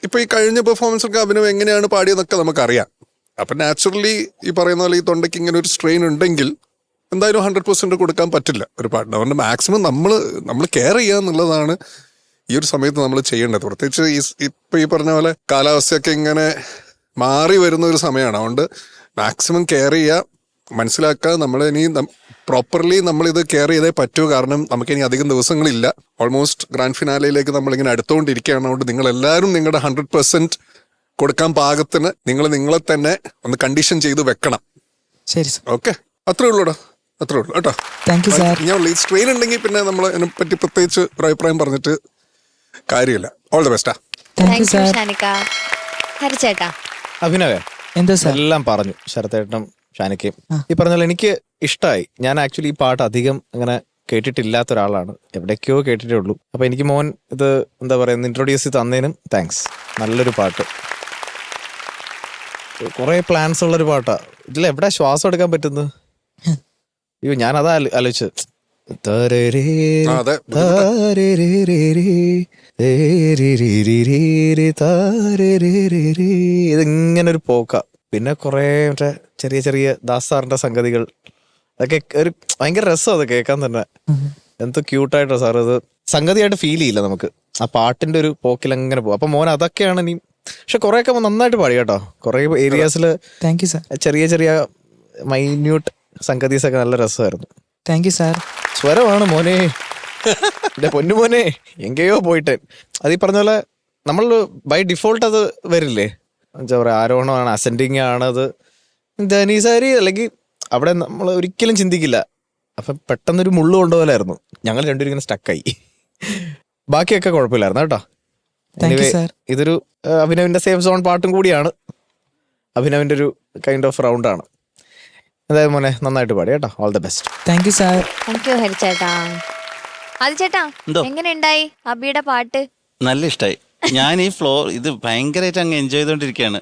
ഇപ്പൊ ഈ കഴിഞ്ഞ പെർഫോമൻസ് ഒക്കെ അഭിനവ് എങ്ങനെയാണ് പാടിയതെന്നൊക്കെ നമുക്കറിയാം. അപ്പം നാച്ചുറലി ഈ പറയുന്ന പോലെ ഈ തൊണ്ടയ്ക്ക് ഇങ്ങനെ ഒരു സ്ട്രെയിൻ ഉണ്ടെങ്കിൽ എന്തായാലും 100% കൊടുക്കാൻ പറ്റില്ല ഒരു പാട്ടിന്. അതുകൊണ്ട് മാക്സിമം നമ്മൾ കെയർ ചെയ്യുക എന്നുള്ളതാണ് ഈ ഒരു സമയത്ത് നമ്മൾ ചെയ്യേണ്ടത്. പ്രത്യേകിച്ച് ഇപ്പൊ ഈ പറഞ്ഞ പോലെ കാലാവസ്ഥയൊക്കെ ഇങ്ങനെ മാറി വരുന്ന ഒരു സമയമാണ്. അതുകൊണ്ട് മാക്സിമം കെയർ ചെയ്യുക, മനസ്സിലാക്കുക. നമ്മൾ ഇനി പ്രോപ്പർലി നമ്മളിത് കെയർ ചെയ്തേ പറ്റൂ. കാരണം നമുക്കിനി അധികം ദിവസങ്ങളില്ല. ഓൾമോസ്റ്റ് ഗ്രാൻഡ് ഫിനാലയിലേക്ക് നമ്മളിങ്ങനെ അടുത്തുകൊണ്ടിരിക്കുകയാണ്. അതുകൊണ്ട് നിങ്ങളെല്ലാവരും നിങ്ങളുടെ 100% കൊടുക്കാൻ പാകത്തിന് നിങ്ങളെ തന്നെ ഒന്ന് കണ്ടീഷൻ ചെയ്ത് വെക്കണം. ശരി സർ. ഓക്കെ, അത്രേ ഉള്ളൂടാ, അത്രേ ഉള്ളൂ കേട്ടോ. Thank you sir. ഞാൻ ഈ സ്ട്രെയിൻ ഉണ്ടെങ്കിൽ പിന്നെ നമ്മൾ അതിനെ പറ്റി പ്രത്യേകിച്ച് ഒരു അഭിപ്രായം പറഞ്ഞിട്ട് കാര്യമില്ല. ഓൾ ദി ബെസ്റ്റാ. Thank you sir. ഷാനിക്ക. ഹരിച്ചേട്ടാ. അഭിനവേ എന്താ സാർ? എല്ലാം പറഞ്ഞു ശരത്തേട്ടനും ഷാനിക്കയും. ഈ പറഞ്ഞ പോലെ എനിക്ക് ഇഷ്ടമായി. ഞാൻ ആക്ച്വലി ഈ പാട്ട് അധികം അങ്ങനെ കേട്ടിട്ടില്ലാത്ത ഒരാളാണ്, എവിടേക്കോ കേട്ടിട്ടേ ഉള്ളൂ. അപ്പൊ എനിക്ക് മോൻ ഇത് എന്താ പറയുക ഇൻട്രൊഡ്യൂസ് ചെയ്ത് തന്നതിനും താങ്ക്സ്. നല്ലൊരു പാട്ട്, കുറെ പ്ലാൻസ് ഉള്ളൊരു പാട്ടാ. ഇതിൽ എവിടെ ശ്വാസം എടുക്കാൻ പറ്റുന്നത്? അയ്യോ, ഞാനതാ ആലോചിച്ച്. ഇതിങ്ങനെ ഒരു പോക്ക. പിന്നെ കുറെ മറ്റേ ചെറിയ ചെറിയ ദാസാറിന്റെ സംഗതികൾ, അതൊക്കെ ഒരു ഭയങ്കര രസം അത് കേൾക്കാൻ തന്നെ. എന്തോ ക്യൂട്ടായിട്ടോ സാർ, അത് സംഗതിയായിട്ട് ഫീൽ ചെയ്യില്ല നമുക്ക്. ആ പാട്ടിന്റെ ഒരു പോക്കിൽ അങ്ങനെ പോകും. അപ്പൊ മോൻ അതൊക്കെയാണ് ഇനി. പക്ഷെ കുറെയൊക്കെ നന്നായിട്ട് പാടി കേട്ടോ. കുറെ ഏരിയാസിൽ താങ്ക് യു സാർ. ചെറിയ ചെറിയ മൈന്യൂട്ട് സംഗതീസ് ഒക്കെ നല്ല രസമായിരുന്നു. Thank you sir. സ്വരമാണ് മോനെ, എന്റെ പൊന്നു മോനെ, എങ്കയോ പോയിട്ട്. അത് ഈ പറഞ്ഞ പോലെ നമ്മൾ ബൈ ഡിഫോൾട്ട് അത് വരില്ലേ, എന്താ പറയാ, ആരോഹണമാണ്, അസെൻഡിങ് ആണ് അത് ധനീസാരി, അല്ലെങ്കിൽ അവിടെ നമ്മൾ ഒരിക്കലും ചിന്തിക്കില്ല. അപ്പൊ പെട്ടെന്നൊരു മുള്ളു കൊണ്ടുപോലായിരുന്നു. ഞങ്ങൾ രണ്ടുപേരും ഇങ്ങനെ സ്റ്റക്കായി. ബാക്കിയൊക്കെ കുഴപ്പമില്ലായിരുന്നു കേട്ടോ. ഇതൊരു അഭിനവിന്റെ സേഫ് സോൺ പാട്ടും കൂടിയാണ്. അഭിനവിന്റെ ഒരു കൈൻഡ് ഓഫ് റൗണ്ടാണ്. എന്തായാലും മോനെ നന്നായിട്ട് പാടി കേട്ടോ. All the best. Thank you sir. Thank you ഹരിച്ചേട്ടാ. ആദിച്ചേട്ടാ, എങ്ങനെ ഉണ്ടായി അബിയുടെ പാട്ട്? നല്ല ഇഷ്ടമായി. ഞാൻ ഈ ഫ്ലോർ ഇത് ഭയങ്കരമായിട്ട് അങ്ങ് എൻജോയ് ചെയ്തോണ്ടിരിക്കുകയാണ്.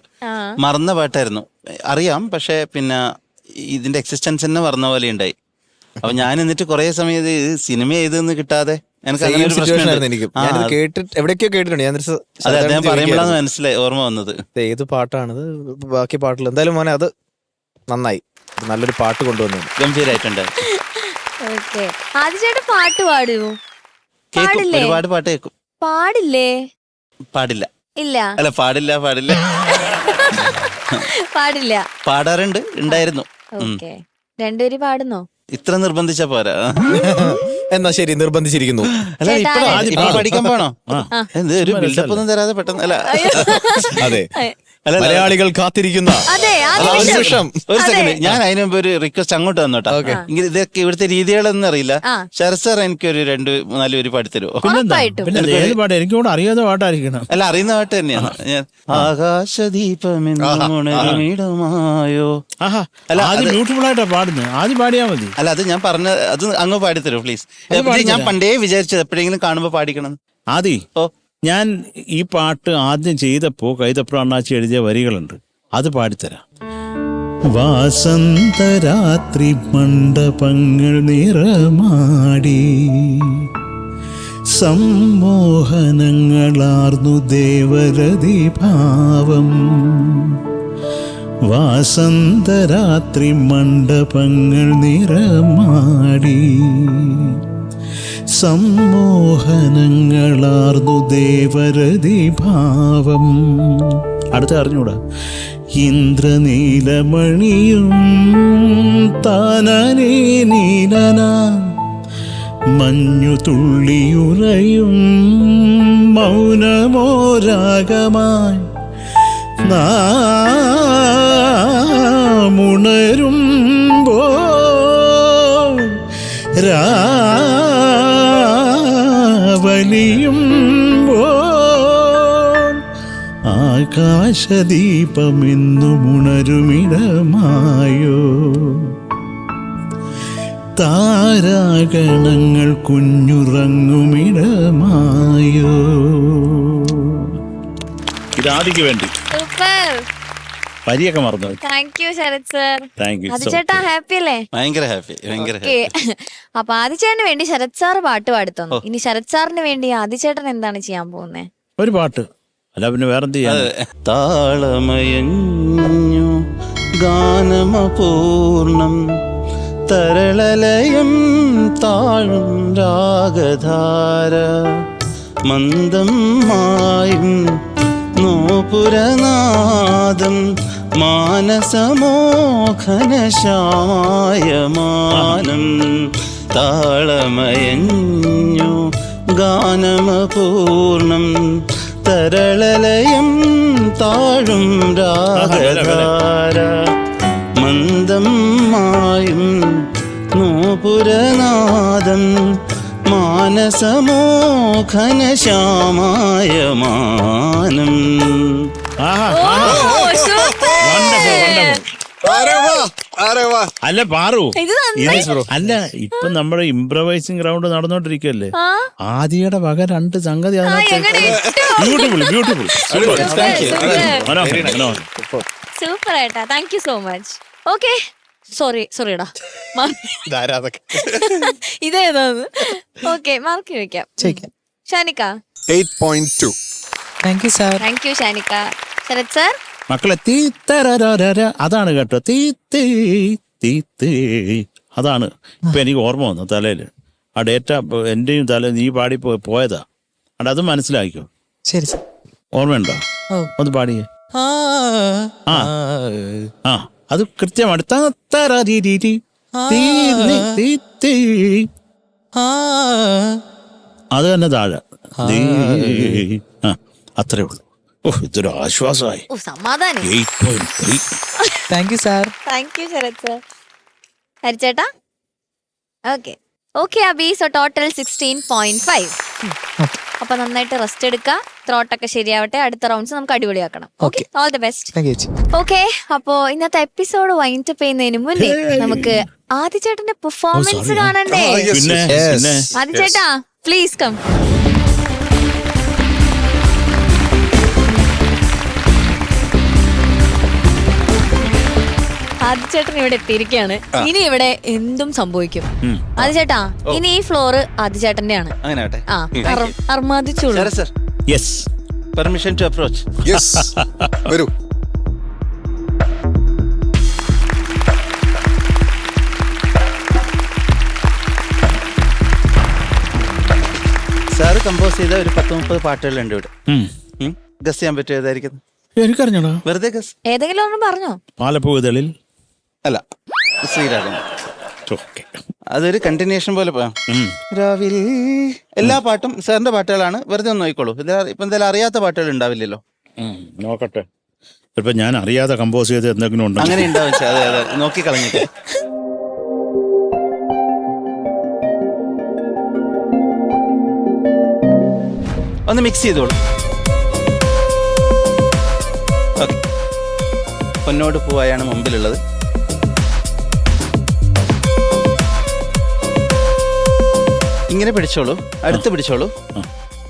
മറന്ന പാട്ടായിരുന്നു, അറിയാം, പക്ഷെ പിന്നെ ഇതിന്റെ എക്സിസ്റ്റൻസ് തന്നെ മറന്ന പോലെ ഉണ്ടായി. അപ്പൊ ഞാൻ എന്നിട്ട് കുറെ സമയം ഇത് സിനിമ ചെയ്തെന്ന് കിട്ടാതെ എനിക്ക് അങ്ങനെ ഒരു പ്രശ്നമായിരുന്നു. എവിടേക്കോ കേട്ടിട്ടുണ്ട് ഞാൻ. അതെ, അദ്ദേഹം പറയുമ്പോഴാണ് മനസ്സിലായി, ഓർമ്മ വന്നത്. ഏത് പാട്ടാണിത്, ബാക്കി പാട്ടിൽ എന്തായാലും മോനെ അത് നന്നായി, നല്ലൊരു പാട്ട് കൊണ്ടുവന്നു, ഗംഭീരായിട്ടുണ്ട്. ആദിച്ചേട്ടൻ പാട്ട് പാടുമോ? കേൾക്കും, ഒരുപാട് പാട്ട് കേൾക്കും. പാടില്ലേ? പാടില്ല. ഇല്ല, അല്ല പാടില്ല പാടില്ല പാടില്ല. പാടാറുണ്ട്, ഉണ്ടായിരുന്നു. രണ്ടുപേരും പാടുന്നോ? ഇത്ര നിർബന്ധിച്ച പോരാ. എന്നാ ശരി, നിർബന്ധിച്ചിരിക്കുന്നു. അല്ല ഇപ്പൊ പഠിക്കാൻ പോണോ? എന്ത് ഒരു ബിൽഡപ്പ് ഒന്നും തരാതെ പെട്ടെന്ന്. അല്ല അതെ, മലയാളികൾ കാത്തിരിക്കുന്ന ഒരു സെക്കൻഡ്, ഞാൻ അതിന് മുമ്പ് ഒരു റിക്വസ്റ്റ് അങ്ങോട്ട് വന്നോട്ടാ. ഇതൊക്കെ ഇവിടുത്തെ രീതികളൊന്നും അറിയില്ല. ശരത് സാർ എനിക്കൊരു 2-4 വരി പാടിത്തരുമോ? എനിക്ക് കൂടെ അറിയാവുന്ന പാട്ടായിരിക്കണം. അല്ല, അറിയുന്ന പാട്ട് തന്നെയാണ്. ഞാൻ ആകാശദീപമായോ. അല്ല, അത് ബ്യൂട്ടിഫുൾ ആയിട്ടാ പാടുന്നത്. ആദ്യം പാടിയാ മതി. അല്ല, അത് ഞാൻ പറഞ്ഞ അത് അങ്ങ് പാടിത്തരൂ പ്ലീസ്. ഞാൻ പണ്ടേ വിചാരിച്ചത് എപ്പോഴെങ്കിലും കാണുമ്പോ പാടിക്കണം. ആദി, ഞാൻ ഈ പാട്ട് ആദ്യം ചെയ്തപ്പോ കൈതപ്ര അണ്ണാച്ചി എഴുതിയ വരികളുണ്ട്, അത് പാടിത്തരാം. വാസന്തരാത്രി മണ്ഡപങ്ങൾ നിറമാടി, സമ്മോഹനങ്ങളാർന്നു ദേവരതി ഭാവം. വാസന്തരാത്രി മണ്ഡപങ്ങൾ നിറമാടി, സമ്മോഹനങ്ങളാർന്നു ദേവരതി ഭാവം. അടുത്ത അറിഞ്ഞൂടാ. ഇന്ദ്രനീലമണിയും താനനേ നീലന, മഞ്ഞു തുള്ളിയുറയും മൗനമോരാഗമായി, നാമുണരുമ്പോ രാവലിയും ആകാശദീപമെന്നുമുണരുമിടമായോ താരാഗണങ്ങൾ കുഞ്ഞുറങ്ങുമിടമായോ. ഇതാദിക്ക് വേണ്ടി സൂപ്പർ, പരിയൊക്കെ മറന്നു. Thank you Sarath sir. Thank you. ആദിച്ചേട്ടാ ഹാപ്പി അല്ലേ? ഭയങ്കര ഹാപ്പി, ഭയങ്കര ഓക്കെ. അപ്പൊ ആദിച്ചേട്ടന് വേണ്ടി ശരത് സാർ പാട്ട് പാടുന്നു. ഇനി ശരത് സാറിന് വേണ്ടി ആദിച്ചേട്ടൻ എന്താണ് ചെയ്യാൻ പോകുന്നത്? ഒരു പാട്ട്, അല്ല പിന്നെ വേറെന്ത് ചെയ്യാൻ. താളമയഞ്ഞു ഗാനമപൂർണം തരളലയം താഴും രാഗധാര മന്ദം മായും നോപുരനാദം മാനസമോഘനശായമാനം താളമയഞ്ഞു ഗാനമപൂർണം തരളലയം താഴും രാഗധാര മന്ദം മായും നോപുരനാദം മാനസമോഘനശ്യാമായമാനം. അല്ല പാറു, ഇത് നന്നായി. അല്ല ഇപ്പൊ നമ്മുടെ ഇംപ്രവൈസിംഗ് റൗണ്ട് നടന്നോണ്ടിരിക്കല്ലേ, ആദിയുടെ വക രണ്ട് സംഗതി ബ്യൂട്ടിഫുൾ ബ്യൂട്ടിഫുൾ സൂപ്പർ ആയിട്ടാ. Thank you so much. Okay, സോറിടാ ഇതേതാന്ന്. ഓക്കെ, മാർക്ക് വെക്കാം. Shanika 8.2. Thank you sir. Thank you Shanika. Sarath sir മക്കളെ തീത്തര അതാണ് കേട്ടോ, തീത്തേ അതാണ് ഇപ്പൊ എനിക്ക് ഓർമ്മ വന്നു തലയില്. ആ ഡേറ്റ എന്റെയും തല നീ പാടി പോയതാ, അത് മനസ്സിലാക്കിയോ? ശരി സാർ. ഓർമ്മയുണ്ടോ? ഒന്ന് പാടിയേ. ആ അത് കൃത്യമാണ്. അത് തന്നെ താഴെ. അത്രേ ഉള്ളൂ. ഓ, ഇതൊരു ആശ്വാസമായി. സമാധാനം. 8.3. Thank you sir. Thank you Sarath sir. ഹരിച്ചേട്ടാ okay. Okay Abi, so total 16.5. അപ്പൊ നന്നായിട്ട് റെസ്റ്റ് എടുക്കുക, ത്രോട്ടൊക്കെ ശരിയാവട്ടെ. അടുത്ത റൗണ്ട്സ് നമുക്ക് അടിപൊളിയാക്കണം. Okay, all the best. Thank you. Okay, അപ്പോ ഇന്നത്തെ എപ്പിസോഡ് വൈൻഡ് അപ്പ് ചെയ്യുന്നതിന് മുന്നേ നമുക്ക് ആദിച്ചേട്ടന്റെ പെർഫോമൻസ് കാണണ്ടേ? പിന്നെ ആദിച്ചേട്ടാ പ്ലീസ് കം. ആദിച്ചേട്ടൻ ഇവിടെ എത്തിയിരിക്കുകയാണ്. ഇനി ഇവിടെ എന്തും സംഭവിക്കും. ആദിച്ചേട്ടാ, ഇനി ഈ ഫ്ലോറ് ആദിച്ചേട്ടന്റെ ആണ്. അങ്ങനെ ആവട്ടെ. അർമാദിച്ചോളൂ. Sarath sir, yes, permission to approach. Yes, വരൂ. സാറ് കമ്പോസ് ചെയ്ത ഒരു 10-30 പാട്ടുകളുണ്ട് ഇവിടെ. ഗസ് ചെയ്യാൻ പറ്റുമോ ഏതായിരിക്കും? എനിക്കറിഞ്ഞോടാ. വെറുതെ ഗസ്. ഏതെങ്കിലും ഒന്നും പറഞ്ഞോ? പാലപ്പൂതളിൽ അല്ല, ശ്രീരാഗം. ഓക്കെ, അതൊരു കണ്ടിന്യൂഷൻ പോലെ പോയാം. രാവിൽ എല്ലാ പാട്ടും സാറിന്റെ പാട്ടുകളാണ്. വെറുതെ ഒന്ന് നോക്കിക്കോളൂ. ഇപ്പൊ എന്തായാലും അറിയാത്ത പാട്ടുകൾ ഉണ്ടാവില്ലല്ലോ. നോക്കട്ടെ, ഇപ്പൊ ഞാൻ അറിയാതെ കമ്പോസ് ചെയ്ത് എന്തെങ്കിലും ഉണ്ടോ? അങ്ങനെ ഉണ്ടാവും. അതെ അതെ, നോക്കി കളഞ്ഞിട്ട്. ഒന്ന് മിക്സ് ചെയ്തോളൂ. ഓക്കെ, പൊന്നോട് പൂവായാണ് മുമ്പിലുള്ളത്. ഇങ്ങനെ പിടിച്ചോളൂ, അടുത്ത് പിടിച്ചോളൂ.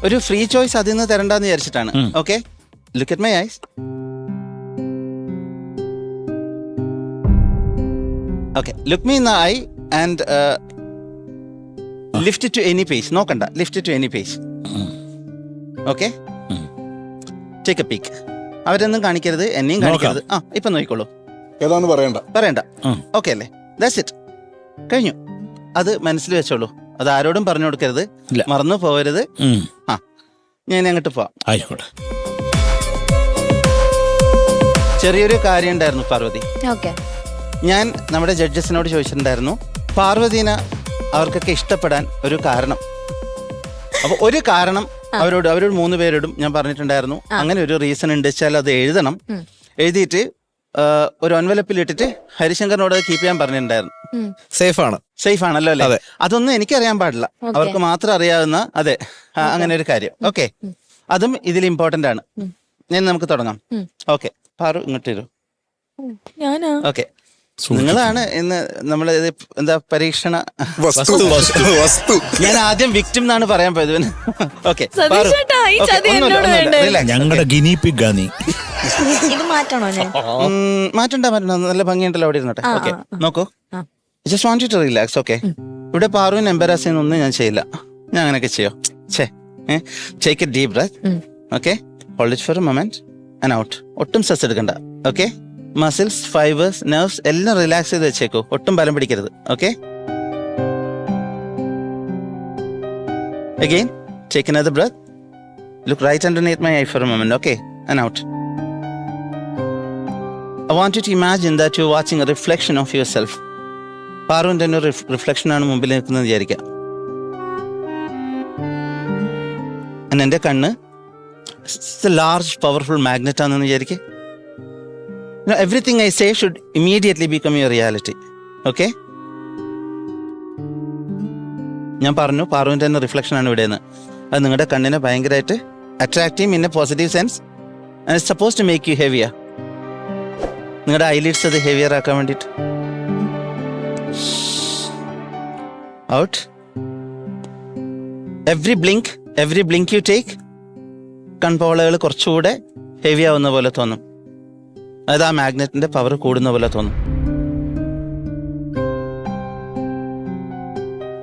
ഒരു ഫ്രീ ചോയ്സ് അതിൽ നിന്ന് തരണ്ടെന്ന് വിചാരിച്ചിട്ടാണ്. Okay, look at my eyes. Okay, look me in the eye and lift to any pace. നോക്കണ്ട, lift to any pace. Okay, take a peek. അവരൊന്നും കാണിക്കരുത്, എന്നെയും കാണിക്കരുത്. ഇപ്പൊ നോക്കിക്കോളൂ. ഏതാന്ന് പറയണ്ട. ഓക്കെ അല്ലേ? ദാറ്റ്സ് ഇറ്റ്, കഴിഞ്ഞു. അത് മനസ്സിൽ വെച്ചോളൂ. അത് ആരോടും പറഞ്ഞു കൊടുക്കരുത്, മറന്നു പോകരുത്. ഞാൻ അങ്ങോട്ട് പോവാം. ആയിക്കോട്ടെ. ചെറിയൊരു കാര്യം ഉണ്ടായിരുന്നു പാർവതി. ഞാൻ നമ്മുടെ ജഡ്ജസിനോട് ചോദിച്ചിട്ടുണ്ടായിരുന്നു പാർവതീനെ അവർക്കൊക്കെ ഇഷ്ടപ്പെടാൻ ഒരു കാരണം. അപ്പൊ ഒരു കാരണം അവരോട് 3 പേരോടും ഞാൻ പറഞ്ഞിട്ടുണ്ടായിരുന്നു. അങ്ങനെ ഒരു റീസൺ ഉണ്ട് വെച്ചാൽ അത് എഴുതണം. എഴുതിയിട്ട് ഒരു എൻവലപ്പിൽ ഇട്ടിട്ട് ഹരിശങ്കറിനോട് കീപ്പ് ചെയ്യാൻ പറഞ്ഞിട്ടുണ്ടായിരുന്നു. സേഫ് ആണല്ലോ അല്ലേ? അതൊന്നും എനിക്കറിയാൻ പാടില്ല, അവർക്ക് മാത്രം അറിയാവുന്ന. അതെ, അങ്ങനെ ഒരു കാര്യം. ഓക്കെ, അതും ഇതിൽ ഇമ്പോർട്ടന്റ് ആണ്. ഞാൻ നമുക്ക് തുടങ്ങാം. ഓക്കെ, പാറു ഇങ്ങോട്ട് വരൂ. ഞാനാ? ഓക്കെ, നിങ്ങളാണ് ഇന്ന് നമ്മൾ എന്താ പരീക്ഷണ വസ്തു. ഞാൻ ആദ്യം വിക്ടിം എന്നാണ് പറയാൻ പോയത്. ഓക്കെ, സതീഷേട്ടാ, ഈ ചതി എന്നോട് വേണ്ടേ? ഞങ്ങളുടെ ഗിനി പിഗ് നീ. ഇത് മാറ്റണോ ഞാൻ? മാറ്റണ്ട, നല്ല ഭംഗിയുണ്ടല്ലോ അവിടെ ഇരുന്നോട്ടെ. ഓക്കെ, നോക്കൂ. Just want you to relax. Okay, ഇവിടെ പാറുവിന് എംബറാസ് ചെയ്യുന്നൊന്നും ഞാൻ ചെയ്യില്ല. ഞാൻ അങ്ങനെയൊക്കെ ചെയ്യോ? Take a deep breath. Okay, hold it for a moment and out. ഒട്ടും സ്ട്രെസ് എടുക്കണ്ട. ഓക്കെ, മസിൽസ്, ഫൈബേഴ്സ്, നെർവ്സ് എല്ലാം റിലാക്സ് ചെയ്ത് വെച്ചേക്കോ. ഒട്ടും ബലം പിടിക്കരുത്. Okay, again take another breath. Look right underneath my eye for a moment. Okay, and out. I want you to imagine that you're watching a reflection of yourself. പാറുവിന്റെ തന്നെ ഒരു reflection ആണ് മുമ്പിൽ നിൽക്കുന്നത് വിചാരിക്കാം. എന്റെ കണ്ണ് ലാർജ് പവർഫുൾ മാഗ്നറ്റ് ആണെന്ന് വിചാരിക്കേ. Everything I say should immediately become your reality. Okay? ഞാൻ പറഞ്ഞു പാറുവിന്റെ തന്നെ റിഫ്ലക്ഷൻ ആണ് ഇവിടെ നിന്ന്. അത് നിങ്ങളുടെ കണ്ണിനെ ഭയങ്കരമായിട്ട് അട്രാക്ട് ചെയ്യും in a positive sense. And it's suppose to make you heavier. നിങ്ങളുടെ ഐലിഡ്സ് അത് ഹെവിയർ ആക്കാൻ വേണ്ടിയിട്ട്. Out. Every blink you take കൺപോളകൾ കുറച്ചുകൂടെ ഹെവി ആവുന്ന പോലെ തോന്നും. അതായത് ആ മാഗ്നറ്റിന്റെ പവർ കൂടുന്ന പോലെ തോന്നും.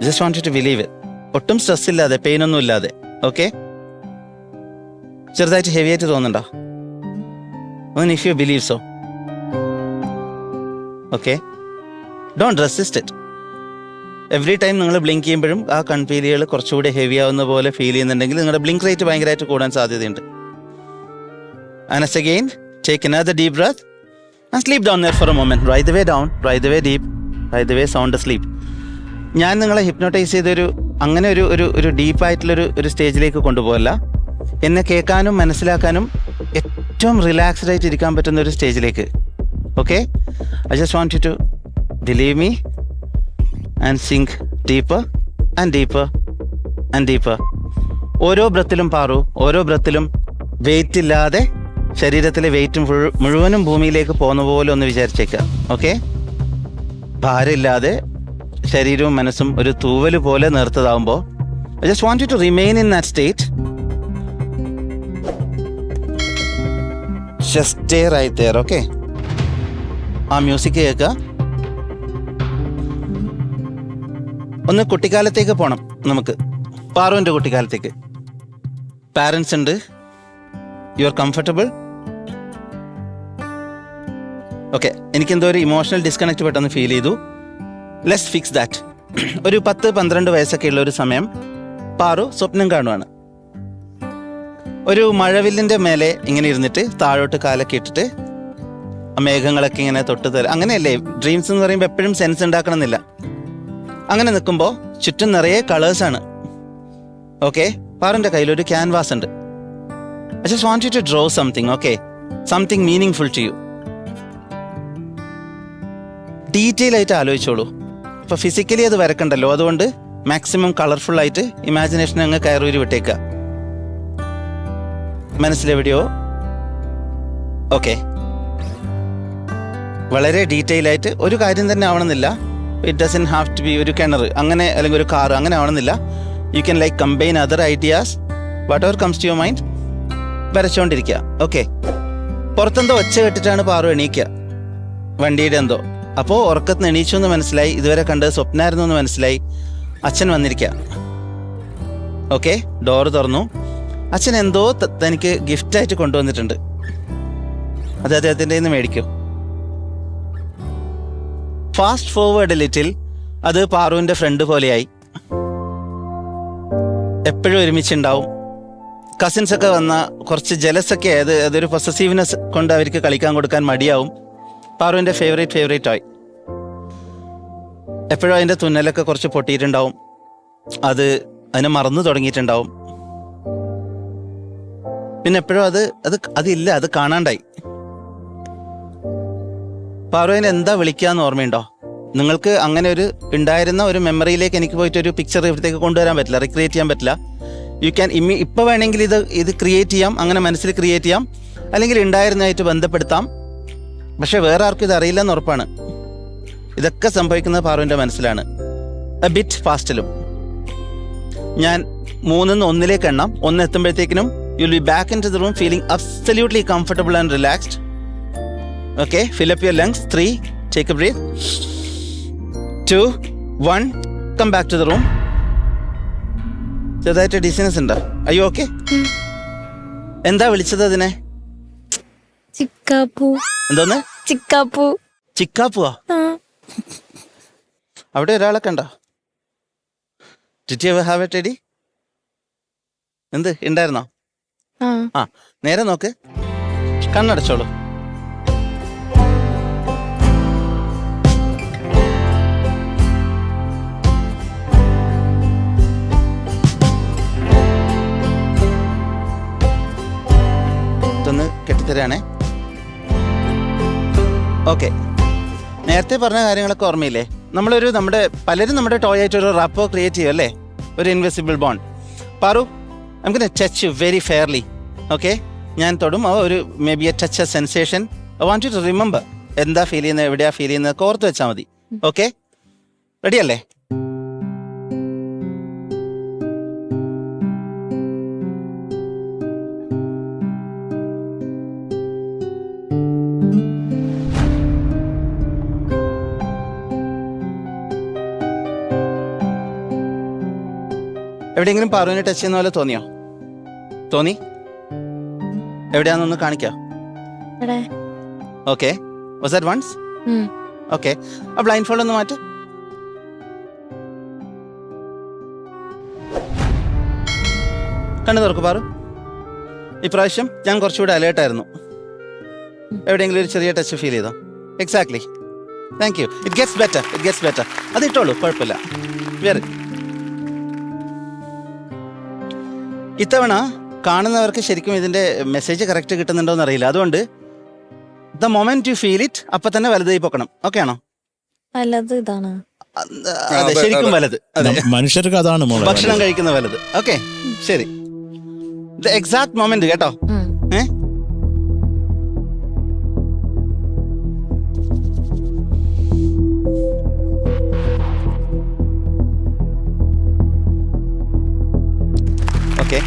Just want you to believe it. ഒട്ടും സ്ട്രെസ് ഇല്ലാതെ, പെയിൻ ഒന്നും ഇല്ലാതെ. ഓക്കെ, ചെറുതായിട്ട് ഹെവി ആയിട്ട് തോന്നുന്നുണ്ടോ? If you believe so. Okay, don't resist it. Every time നിങ്ങൾ ബ്ലിങ്ക് ചെയ്യുമ്പോഴും ആ കൺപീലികൾ കുറച്ചുകൂടി ഹെവി ആവുന്ന പോലെ ഫീൽ ചെയ്യുന്നുണ്ടെങ്കിൽ നിങ്ങളുടെ ബ്ലിങ്ക് റേറ്റ് ഭയങ്കരമായിട്ട് കൂടാൻ സാധ്യതയുണ്ട്. And again, take another deep breath and sleep down there for a moment. Right the way down, right the way deep, right the way sound asleep. ഞാൻ നിങ്ങളെ ഹിപ്നോട്ടൈസ് ചെയ്തൊരു അങ്ങനെ ഒരു ഡീപ്പായിട്ടുള്ളൊരു സ്റ്റേജിലേക്ക് കൊണ്ടുപോകല്ല. എന്നെ കേൾക്കാനും മനസ്സിലാക്കാനും ഏറ്റവും റിലാക്സ്ഡ് ആയിട്ട് ഇരിക്കാൻ പറ്റുന്ന ഒരു സ്റ്റേജിലേക്ക്. Okay, I just want you to believe me and sink deeper and deeper and deeper. ഓരോ ബ്രത്തിലും പാറു, ഓരോ ബ്രത്തിലും വെയിറ്റ് ഇല്ലാതെ ശരീരത്തിലെ വെയിറ്റ് മുഴുവനും ഭൂമിയിലേക്ക് പോകുന്ന പോലെ ഒന്ന് വിചാരിച്ചേക്കുക. ഓക്കെ, ഭാരമില്ലാതെ ശരീരവും മനസ്സും ഒരു തൂവല് പോലെ നേർത്തതാവുമ്പോൾ I just want you to remain in that state. Just stay right there. Okay, ആ മ്യൂസിക് കേൾക്കുക. ഒന്ന് കുട്ടിക്കാലത്തേക്ക് പോകണം നമുക്ക്, പാറുവിൻ്റെ കുട്ടിക്കാലത്തേക്ക്. പാരൻസ് ഉണ്ട്, യു ആർ കംഫർട്ടബിൾ. ഓക്കെ, എനിക്കെന്തോ ഒരു ഇമോഷണൽ ഡിസ്കണക്ട് പെട്ടെന്ന് ഫീൽ ചെയ്തു. Let's fix that. ഒരു 10-12 വയസ്സൊക്കെ ഉള്ള ഒരു സമയം പാറു സ്വപ്നം കാണുവാണ്. ഒരു മഴവില്ലിൻ്റെ മേലെ ഇങ്ങനെ ഇരുന്നിട്ട് താഴോട്ട് കാലൊക്കെ ഇട്ടിട്ട് ആ മേഘങ്ങളൊക്കെ ഇങ്ങനെ തൊട്ട് തരാം. അങ്ങനെയല്ലേ ഡ്രീംസ് എന്ന് പറയുമ്പോൾ എപ്പോഴും സെൻസ് ഉണ്ടാക്കണമെന്നില്ല. അങ്ങനെ നിൽക്കുമ്പോൾ ചുറ്റും നിറയെ കളേഴ്സാണ്. ഓക്കെ, പാറുവിൻ്റെ കയ്യിലൊരു ക്യാൻവാസ് ഉണ്ട്. I just want you to draw something, okay? Something meaningful to you. Detail ആയിട്ട് ആലോചിച്ചോളൂ. ഇപ്പോൾ ഫിസിക്കലി അത് വരക്കണ്ടല്ലോ, അതുകൊണ്ട് മാക്സിമം കളർഫുൾ ആയിട്ട് ഇമാജിനേഷൻ അങ്ങ് കയറൂരി വിട്ടേക്കുക. മനസ്സിലെവിടെയോ. ഓക്കെ, വളരെ ഡീറ്റെയിൽ ആയിട്ട് ഒരു കാര്യം തന്നെ ആവണമെന്നില്ല. It doesn't have to be ഒരു കിണർ അങ്ങനെ അല്ലെങ്കിൽ ഒരു കാർ അങ്ങനെ ആവണമെന്നില്ല. You can like combine other ideas, whatever comes to your mind. വരച്ചോണ്ടിരിക്കുക. ഓക്കെ, പുറത്തെന്തോ ഒച്ച കേട്ടിട്ടാണ് പാറു എണീക്കുക, വണ്ടിയുടെ എന്തോ. അപ്പോൾ ഉറക്കത്തിന് എണീച്ചു എന്ന് മനസ്സിലായി, ഇതുവരെ കണ്ടത് സ്വപ്നമായിരുന്നു എന്ന് മനസ്സിലായി. അച്ഛൻ വന്നിരിക്കുക. ഓക്കെ, ഡോറ് തുറന്നു. അച്ഛൻ എന്തോ തനിക്ക് ഗിഫ്റ്റായിട്ട് കൊണ്ടുവന്നിട്ടുണ്ട്. അത് അദ്ദേഹത്തിൻ്റെ നിന്ന് മേടിക്കും. ഫാസ്റ്റ് ഫോർവേഡ് ലിറ്റിൽ അത് പാറുവിൻ്റെ ഫ്രണ്ട് പോലെയായി. എപ്പോഴും ഒരുമിച്ചുണ്ടാവും. കസിൻസ് ഒക്കെ വന്ന കുറച്ച് ജലസൊക്കെ ആയത്, അതൊരു പൊസസീവ്നെസ് കൊണ്ട് അവർക്ക് കളിക്കാൻ കൊടുക്കാൻ മടിയാവും. പാറുവിൻ്റെ ഫേവറേറ്റ് ടോയ്. എപ്പോഴും അതിൻ്റെ തുന്നലൊക്കെ കുറച്ച് പൊട്ടിയിട്ടുണ്ടാവും. അതിനെ മറന്നു തുടങ്ങിയിട്ടുണ്ടാവും. പിന്നെ എപ്പോഴും അതില്ല, അത് കാണാണ്ടായി. പാറുവിനെ എന്താ വിളിക്കാന്ന് ഓർമ്മയുണ്ടോ? നിങ്ങൾക്ക് അങ്ങനെ ഒരു ഉണ്ടായിരുന്ന ഒരു മെമ്മറിയിലേക്ക് എനിക്ക് പോയിട്ട് ഒരു പിക്ചർ ഇവിടത്തേക്ക് കൊണ്ടുവരാൻ പറ്റില്ല, റിക്രിയേറ്റ് ചെയ്യാൻ പറ്റില്ല. യു ക്യാൻ ഇപ്പോൾ വേണമെങ്കിൽ ഇത് ക്രിയേറ്റ് ചെയ്യാം, അങ്ങനെ മനസ്സിൽ ക്രിയേറ്റ് ചെയ്യാം. അല്ലെങ്കിൽ ഉണ്ടായിരുന്നതായിട്ട് ബന്ധപ്പെടുത്താം. പക്ഷെ വേറെ ആർക്കും ഇത് അറിയില്ലെന്ന് ഉറപ്പാണ്. ഇതൊക്കെ സംഭവിക്കുന്നത് പാറുവിൻ്റെ മനസ്സിലാണ്. എ ബിറ്റ് ഫാസ്റ്റിലും. ഞാൻ 3 1 എണ്ണാം. 1 എത്തുമ്പോഴത്തേക്കിനും you will be back in to the room feeling absolutely comfortable and relaxed. Okay, fill up your lungs. 3, take a breath. 2, 1, come back to the room. ചെറുതായിട്ട് ഡിസിനസ് ഉണ്ടോ? അയ്യോ, ഓക്കെ. എന്താ വിളിച്ചത് അതിനെ? ചിക്കാപ്പൂ. എന്തോന്ന്? ചിക്കാപ്പൂ. ചിക്കാപ്പുവാ? അവിടെ ഒരാളൊക്കെ ഉണ്ടോ? Did you ever have a teddy? എന്ത് ഉണ്ടായിരുന്നോ? ആ, നേരെ നോക്ക്, കണ്ണടച്ചോളൂ. ഇതൊന്ന് കെട്ടിത്തരാണേ. ഓക്കെ, നേരത്തെ പറഞ്ഞ കാര്യങ്ങളൊക്കെ ഓർമ്മയില്ലേ? പലരും നമ്മുടെ ടോയ് ആയിട്ട് ഒരു റാപ്പോ ക്രിയേറ്റ് ചെയ്യും അല്ലേ, ഒരു invisible bond. Paru, I am gonna touch you very fairly. Okay, ഞാൻ തൊടും. ഒരു maybe a touch a sensation. I want you to remember എന്താ ഫീൽ ചെയ്യുന്നത്, എവിടെയാ ഫീൽ ചെയ്യുന്നത്, ഓർത്ത് വെച്ചാൽ മതി. ഓക്കെ, റെഡി അല്ലേ? എവിടെയെങ്കിലും പാറുവിനെ ടച്ച് ചെയ്യുന്ന പോലെ തോന്നി? എവിടെയാണെന്നൊന്ന് കാണിക്കാം. Okay, was that once? Okay, ആ ബ്ലൈൻഡ് ഫോൾഡ് ഒന്ന് മാറ്റ്. കണ്ണു തുറക്കു പാറു. ഇപ്രാവശ്യം ഞാൻ കുറച്ചുകൂടെ അലേർട്ടായിരുന്നു. എവിടെയെങ്കിലും ഒരു ചെറിയ ടച്ച് ഫീൽ ചെയ്തോ? Exactly. Thank you. It gets better. അത് ഇട്ടോളൂ, കുഴപ്പമില്ല. വെരി. ഇത്തവണ കാണുന്നവർക്ക് ശരിക്കും ഇതിന്റെ മെസ്സേജ് കറക്റ്റ് കിട്ടുന്നുണ്ടോ എന്ന് അറിയില്ല. അതുകൊണ്ട് the moment you feel it അപ്പൊ തന്നെ വലതായി പൊക്കണം. ഓക്കെ ആണോ? വലത് ഇതാണ്. അതെ, ശരിക്കും വലത്. അതെ, മനുഷ്യർക്ക് അതാണ് ഭക്ഷണം കഴിക്കുന്ന വലത്. ഓക്കെ, ശരി. ദ എക്സാക്ട് മൊമെന്റ് കേട്ടോ. ഓക്കെ,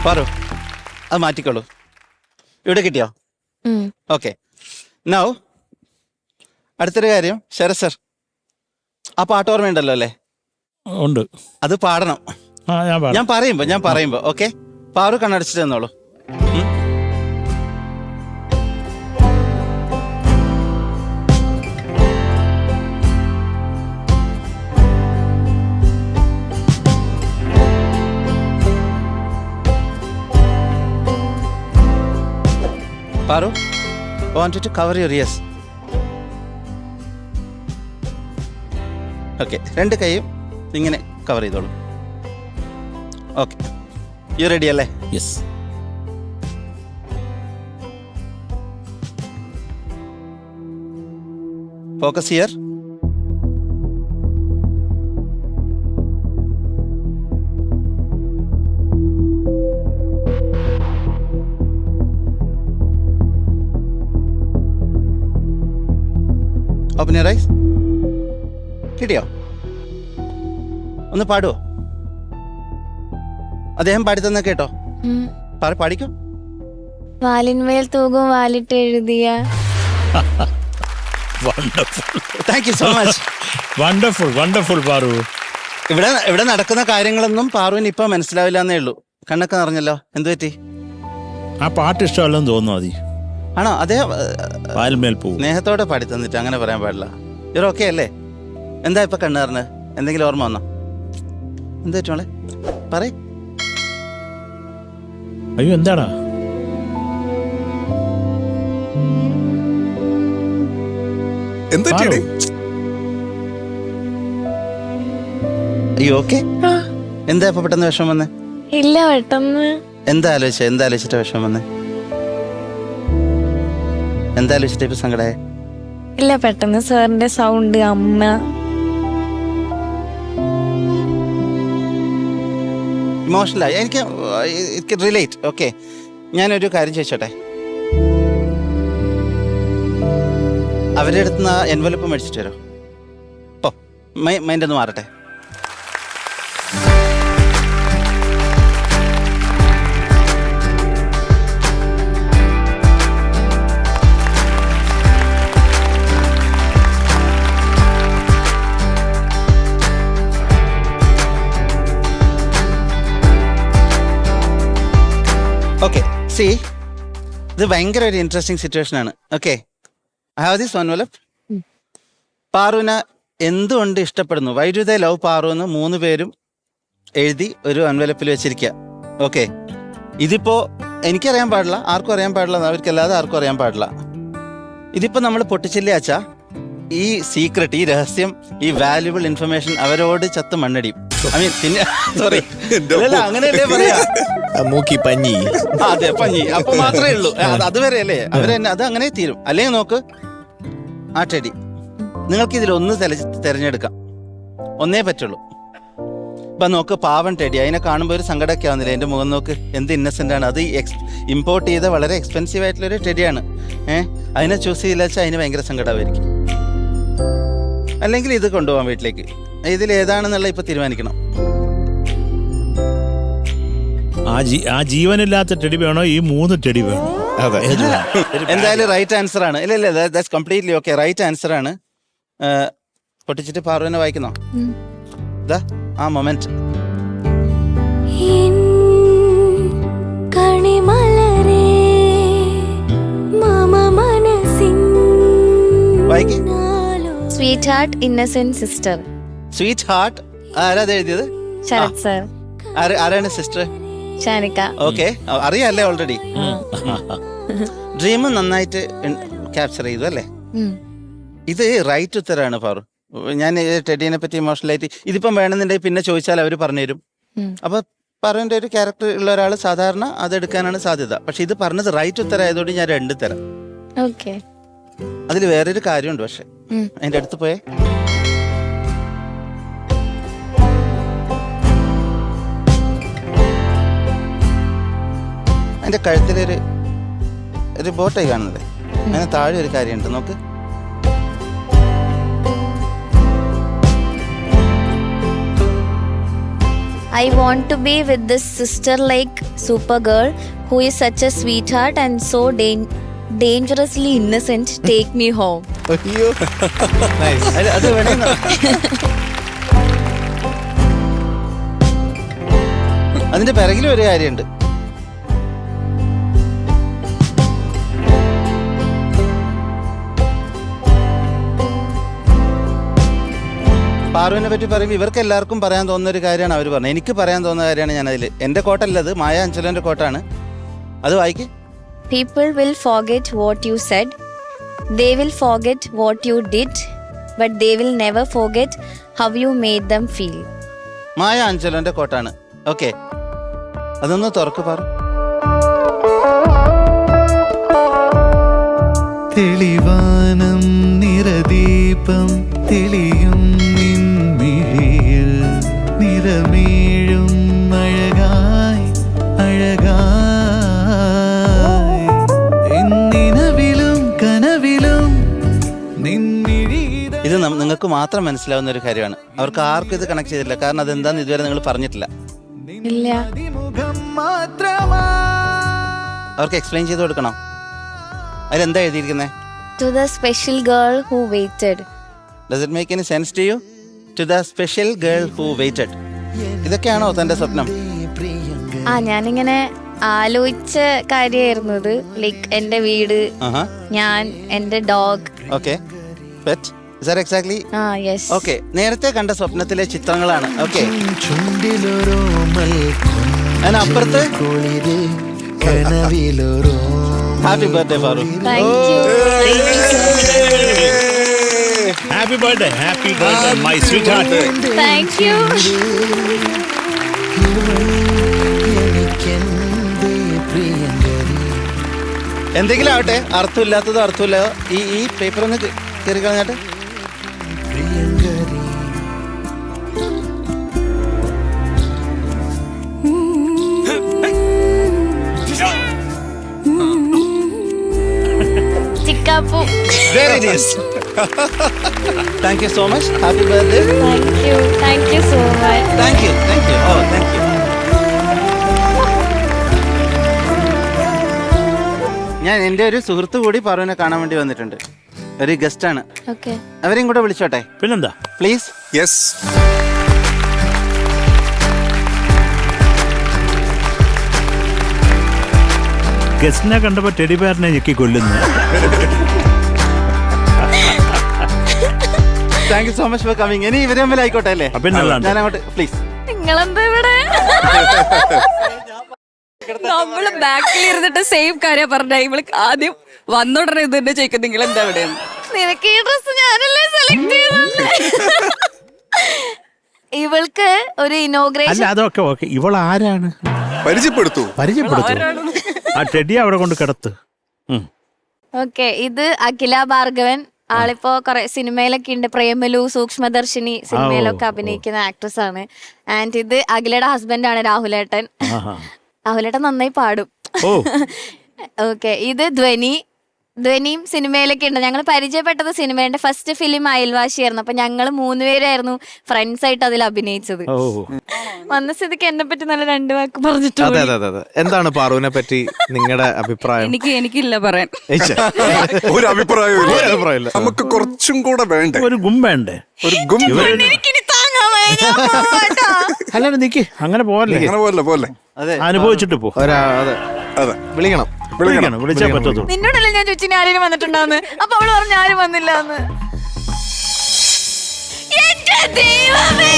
പാറു അത് മാറ്റിക്കോളൂ. ഇവിടെ കിട്ടിയോ? ഓക്കെ, നൗ അടുത്തൊരു കാര്യം. ശരത് സർ, ആ പാട്ട് ഓർമ്മയുണ്ടല്ലോ അല്ലേ? ഉണ്ട്. അത് പാടണം. ഞാൻ പറയുമ്പോ. ഓക്കെ, പാറു കണ്ണടച്ചിട്ട് തന്നോളൂ. Paru, I want you to cover your ears. Okay, 2 കൈയും ഇങ്ങനെ കവർ ചെയ്തോളൂ. ഓക്കെ, യു റെഡി അല്ലേ? Yes. Focus here. Open your eyes. കിട്ടിയോ? ഒന്ന് പാടുവോ? അദ്ദേഹം പാടിത്തന്ന കേട്ടോ? പാടിക്കോ. വാലിന്മേൽ തൂകും വാലിട്ട് എഴുതിയ. Thank you so much. Wonderful Paru. ഇവിടെ നടക്കുന്ന കാര്യങ്ങളൊന്നും പാറുവിന് ഇപ്പൊ മനസ്സിലാവില്ല എന്നേ ഉള്ളൂ. കണ്ണൊക്കെ നിറഞ്ഞല്ലോ. എന്തു പറ്റി? ആ പാട്ട് ഇഷ്ടമല്ലെന്ന് തോന്നുന്നു. മതി ആണോ? അദ്ദേഹം പോകും. സ്നേഹത്തോടെ പാടി തന്നിട്ട് അങ്ങനെ പറയാൻ പാടില്ല. ഇവർ ഓക്കെ അല്ലേ? എന്താ ഇപ്പൊ കണ്ണേറിന്? എന്തെങ്കിലും ഓർമ്മ വന്നോ? എന്താ പറ്റുമോളെ? പറയ്. അയ്യോ, എന്താടാ? അയ്യോ, ഓക്കെ. എന്താ ഇപ്പൊ പെട്ടെന്ന് വിഷമം വന്നേ? ഇല്ല, പെട്ടെന്ന്. എന്താ ആലോചിച്ചിട്ട് വിഷമം വന്നേ? എന്താ ആലോചിച്ചിട്ട് ഇപ്പൊ സങ്കടമായ? ഇല്ല, പെട്ടെന്ന് സാറിന്റെ സൗണ്ട്, അമ്മ. ഇമോഷണലായി. എനിക്ക് റിലേറ്റ്. ഓക്കെ, ഞാനൊരു കാര്യം ചോദിച്ചോട്ടെ, അവരുടെ അടുത്ത് നിന്ന് എൻവലപ്പ് മേടിച്ചിട്ട് വരോ? ഓ, മൈൻഡ് ഒന്ന് മാറട്ടെ. ഓക്കെ, സി, ഇത് ഭയങ്കര ഒരു ഇൻട്രസ്റ്റിംഗ് സിറ്റുവേഷൻ ആണ്. Okay, I have this envelope. പാറുവിനെ എന്തുകൊണ്ട് ഇഷ്ടപ്പെടുന്നു, why do they love Paru എന്ന് 3 പേരും എഴുതി ഒരു എൻവലപ്പിൽ വെച്ചിരിക്കുക. ഓക്കെ, ഇതിപ്പോ എനിക്കറിയാൻ പാടില്ല, ആർക്കും അറിയാൻ പാടില്ല, അവർക്കല്ലാതെ ആർക്കും അറിയാൻ പാടില്ല. ഇതിപ്പോ നമ്മൾ പൊട്ടിച്ചില്ലേ അച്ഛാ, ഈ സീക്രട്ട്, ഈ രഹസ്യം, ഈ വാല്യുബിൾ ഇൻഫർമേഷൻ അവരോട് ചത്ത് മണ്ണടിയും. ഐ മീൻ, പിന്നെ സോറി, അങ്ങനെയല്ലേ പറയാ, മൂക്കി പഞ്ഞി. അതെ, പഞ്ഞി. അപ്പൊ മാത്രമേ ഉള്ളൂ, അതുവരെ അല്ലേ അവരെന്നെ, അത് അങ്ങനെ തീരും. അല്ലെങ്കിൽ നോക്ക്, ആ ടെഡി, നിങ്ങൾക്ക് ഇതിലൊന്ന് തിരഞ്ഞെടുക്കാം, ഒന്നേ പറ്റുള്ളൂ. ഇപ്പൊ നോക്ക്, പാവൻ ടെഡി, അതിനെ കാണുമ്പോൾ ഒരു സങ്കടമൊക്കെ ആവുന്നില്ല. എന്റെ മുഖം നോക്ക്, എന്ത് ഇന്നസെന്റ് ആണ്. അത് ഇമ്പോർട്ട് ചെയ്ത വളരെ എക്സ്പെൻസീവ് ആയിട്ടുള്ളൊരു ടെഡിയാണ്. അതിനെ ചൂസ് ചെയ്തില്ല വെച്ചാൽ അതിന് ഭയങ്കര സങ്കടമായിരിക്കും. അല്ലെങ്കിൽ ഇത് കൊണ്ടുപോകാൻ വീട്ടിലേക്ക്, ഇതിൽ ഏതാണെന്നുള്ള ഇപ്പൊ തീരുമാനിക്കണം. ആ ജീവനില്ലാത്ത ടെഡി വേണോ, ഈ 3 ടെഡി വേണോ? അതെ, എന്തായാലും റൈറ്റ് ആൻസർ ആണ്. ഇല്ല, that's completely okay, right answer ആണ്. പൊട്ടിച്ചിട്ട് പാറുവിനെ വായിക്കുന്നോ? ഇതാ ആ മൊമെന്റ്. വായിക്ക്. Sweetheart innocent sister. Sweetheart ആരാ എഴുതിയത്? ശരത് സർ. ആരാണ് സിസ്റ്റർ? ഷാനിക്ക. ഓക്കെ, അറിയാല്ലേ ഓൾറെഡി. ഡ്രീം നന്നായിട്ട് ക്യാപ്ചർ ചെയ്തു അല്ലേ? ഇത് റൈറ്റ് ഉത്തരാണ് പാറു. ഞാൻ ടെഡീനെ പറ്റി ഇമോഷണലായിട്ട് ഇതിപ്പം വേണമെന്നുണ്ടെങ്കിൽ പിന്നെ ചോദിച്ചാൽ അവർ പറഞ്ഞുതരും. അപ്പൊ പറയുന്ന ഒരു ക്യാരക്ടർ ഉള്ള ഒരാൾ സാധാരണ അതെടുക്കാനാണ് സാധ്യത. പക്ഷെ ഇത് പറഞ്ഞത് റൈറ്റ് ഉത്തരായതുകൊണ്ട് ഞാൻ 2 തരാം. ഓക്കെ. അതിൽ വേറൊരു കാര്യമുണ്ട്, പക്ഷെ അതിന്റെ അടുത്ത് പോയേ. അതിന്റെ കഴുത്തിലൊരു ബോട്ടായി കാണുന്നത്, അതിന് താഴെ ഒരു കാര്യമുണ്ട്, നോക്ക്. I want to be with this sister-like super girl who is such a sweetheart and so dangerously innocent. Take me home. അയ്യോ, നൈസ്. അത് വേണമെന്നോ? അതിന്റെ പിറകിലും ഒരു കാര്യമുണ്ട്. പാറുവിനെ പറ്റി പറയുമ്പോൾ ഇവർക്ക് എല്ലാവർക്കും പറയാൻ തോന്നുന്ന ഒരു കാര്യമാണ് അവർ പറഞ്ഞത്. എനിക്ക് പറയാൻ തോന്നുന്ന കാര്യമാണ് ഞാൻ അതിൽ. എൻ്റെ കോട്ടല്ലത്, മായ അഞ്ചലോന്റെ കോട്ടാണ്. അത് വായിക്ക്. People will forget what you said. They will forget what you did, but they will never forget how you made them feel. Maya അഞ്ചലോന്റെ കോട്ടാണ്. ഓക്കെ, അതൊന്ന് തുറക്ക് പാറു. തെളിവാനം നിറദീപം തെളിയും നിൻമിഴിയിൽ നിറമേഴും അഴകായി അഴകായി എന്നിനവിലും കനവിലും നിൻമിഴിയിൽ. ഇത് നിങ്ങൾക്ക് മാത്രം മനസ്സിലാവുന്ന ഒരു കാര്യമാണ്. അവർക്ക് ആർക്കും ഇത് കണക്ട് ചെയ്തിട്ടില്ല. കാരണം അതെന്താന്ന് ഇതുവരെ നിങ്ങൾ പറഞ്ഞിട്ടില്ല. ഇല്ല. അവർക്ക് എക്സ്പ്ലെയിൻ ചെയ്ത് കൊടുക്കണം. അതിലെന്താ എഴുതിയിരിക്കുന്നത്? To the special girl who waited. Does it make any sense to you? To the special girl who waited. ഇതൊക്കെയാണോ തന്റെ സ്വപ്നം? ഞാനിങ്ങനെ ആലോചിച്ച കാര്യമായിരുന്നു ഇത്. ലൈക്ക് എന്റെ വീട്, ഞാൻ, എന്റെ dog. Okay, pet. Is that exactly? Yes. Okay, നേരത്തെ കണ്ട സ്വപ്നത്തിലെ ചിത്രങ്ങളാണ്. ഓക്കെ, അതിനപ്പുറത്ത് happy birthday Paru. Thank you. Happy birthday, happy birthday my sweetheart. Thank you. എന്തെങ്കിലും ആവട്ടെ, അർത്ഥമില്ലാത്തതോ അർത്ഥമില്ല. ഈ പേപ്പർ ഒന്ന് കയറി കളഞ്ഞാട്ടെ. റോസാപ്പൂ. Thank you so much. Happy birthday. Thank you so much. Thank you. Oh thank you. ഞാൻ എൻ്റെ ഒരു സുഹൃത്ത് കൂടി പാറുവിനെ കാണാൻ വേണ്ടി വന്നിട്ടുണ്ട്. ഒരു ഗസ്റ്റ് ആണ്. Okay. അവരെയും കൂടെ വിളിച്ചോട്ടെ പിന്നെന്താ? പ്ലീസ്. യെസ്. ഗസ്റ്റിനെ കണ്ടപ്പോ ടെഡി ബെയറിനെ ഞെക്കി കൊല്ലുന്നു. Thank you so much for coming. ഇനി ഇവരെ തമ്മിൽ ആയിക്കോട്ടെ അല്ലേ? പിന്നെ ഞാൻ അങ്ങോട്ട് പ്ലീസ്. നിങ്ങളെന്താ ഇവിടെ? നമ്മള് ബാക്കിൽ ഇരുന്നിട്ട് സെയിം കാര്യം പറഞ്ഞ ഇവള് ആദ്യം വന്നോടനെ ഇത് തന്നെ ചോദിക്കും നിങ്ങൾ എന്താ ഇവിടെ? നിനക്ക് ഈ ഡ്രസ് ഞാനല്ലേ സെലക്ട് ചെയ്തത്. ഇവൾക്ക് ഒരു ഇനോഗ്രേഷൻ. അല്ല അതൊക്കെ ഓക്കെ. ഇവൾ ആരാണ്? പരിചയപ്പെടുത്തു. ആ ടെഡി അവിടെ കൊണ്ട് കിടത്ത്. ഓക്കെ, ഇത് അഖില ഭാർഗവൻ. ആളിപ്പോ കൊറേ സിനിമയിലൊക്കെ ഉണ്ട്. പ്രേമലു, സൂക്ഷ്മദർശിനി സിനിമയിലൊക്കെ അഭിനയിക്കുന്ന ആക്ട്രസ് ആണ്. ആൻഡ് ഇത് അഖിലയുടെ ഹസ്ബൻഡ് ആണ് രാഹുലേട്ടൻ. രാഹുലേട്ടൻ നന്നായി പാടും. ഓക്കെ, ഇത് ധ്വനിയും സിനിമയിലൊക്കെ ഉണ്ട്. ഞങ്ങൾ പരിചയപ്പെട്ടത് സിനിമയുടെ ഫസ്റ്റ് ഫിലിം അയൽവാശിയായിരുന്നു. അപ്പൊ ഞങ്ങൾ 3 പേരായിരുന്നു ഫ്രണ്ട്സ് ആയിട്ട് അതിൽ അഭിനയിച്ചത്. വന്ന സ്ഥിതിക്ക് എന്നെ പറ്റി നല്ല 2 വാക്ക് പറഞ്ഞിട്ടുണ്ട്. അതെ. എന്താണ് പാറുവിനെ പറ്റി നിങ്ങളുടെ അഭിപ്രായം? എനിക്കില്ല പറയാൻ. ഒരു അഭിപ്രായമില്ല. നമുക്ക് കുറച്ചും കൂടെ വേണ്ടേ? ഒരു ഗും വേണ്ടേ? ഒരു ഗും. എനിക്കിനി താങ്ങാൻ വയ്യ, ഞാൻ പോവാട്ടോ. അല്ലാതെ നിക്ക്, അങ്ങനെ പോലെ പോലെ അനുഭവിച്ചിട്ട് പോ. അതെ, വിളിക്കണം. വിളിച്ചാൽ പറ്റത്തുള്ളൂ. നിന്നോടല്ലേ ഞാൻ ചോദിച്ചു ആരെയും വന്നിട്ടുണ്ടാന്ന്. അപ്പൊ അവള് പറഞ്ഞു ആരും വന്നില്ല എന്ന്. എന്റെ ദൈവമേ.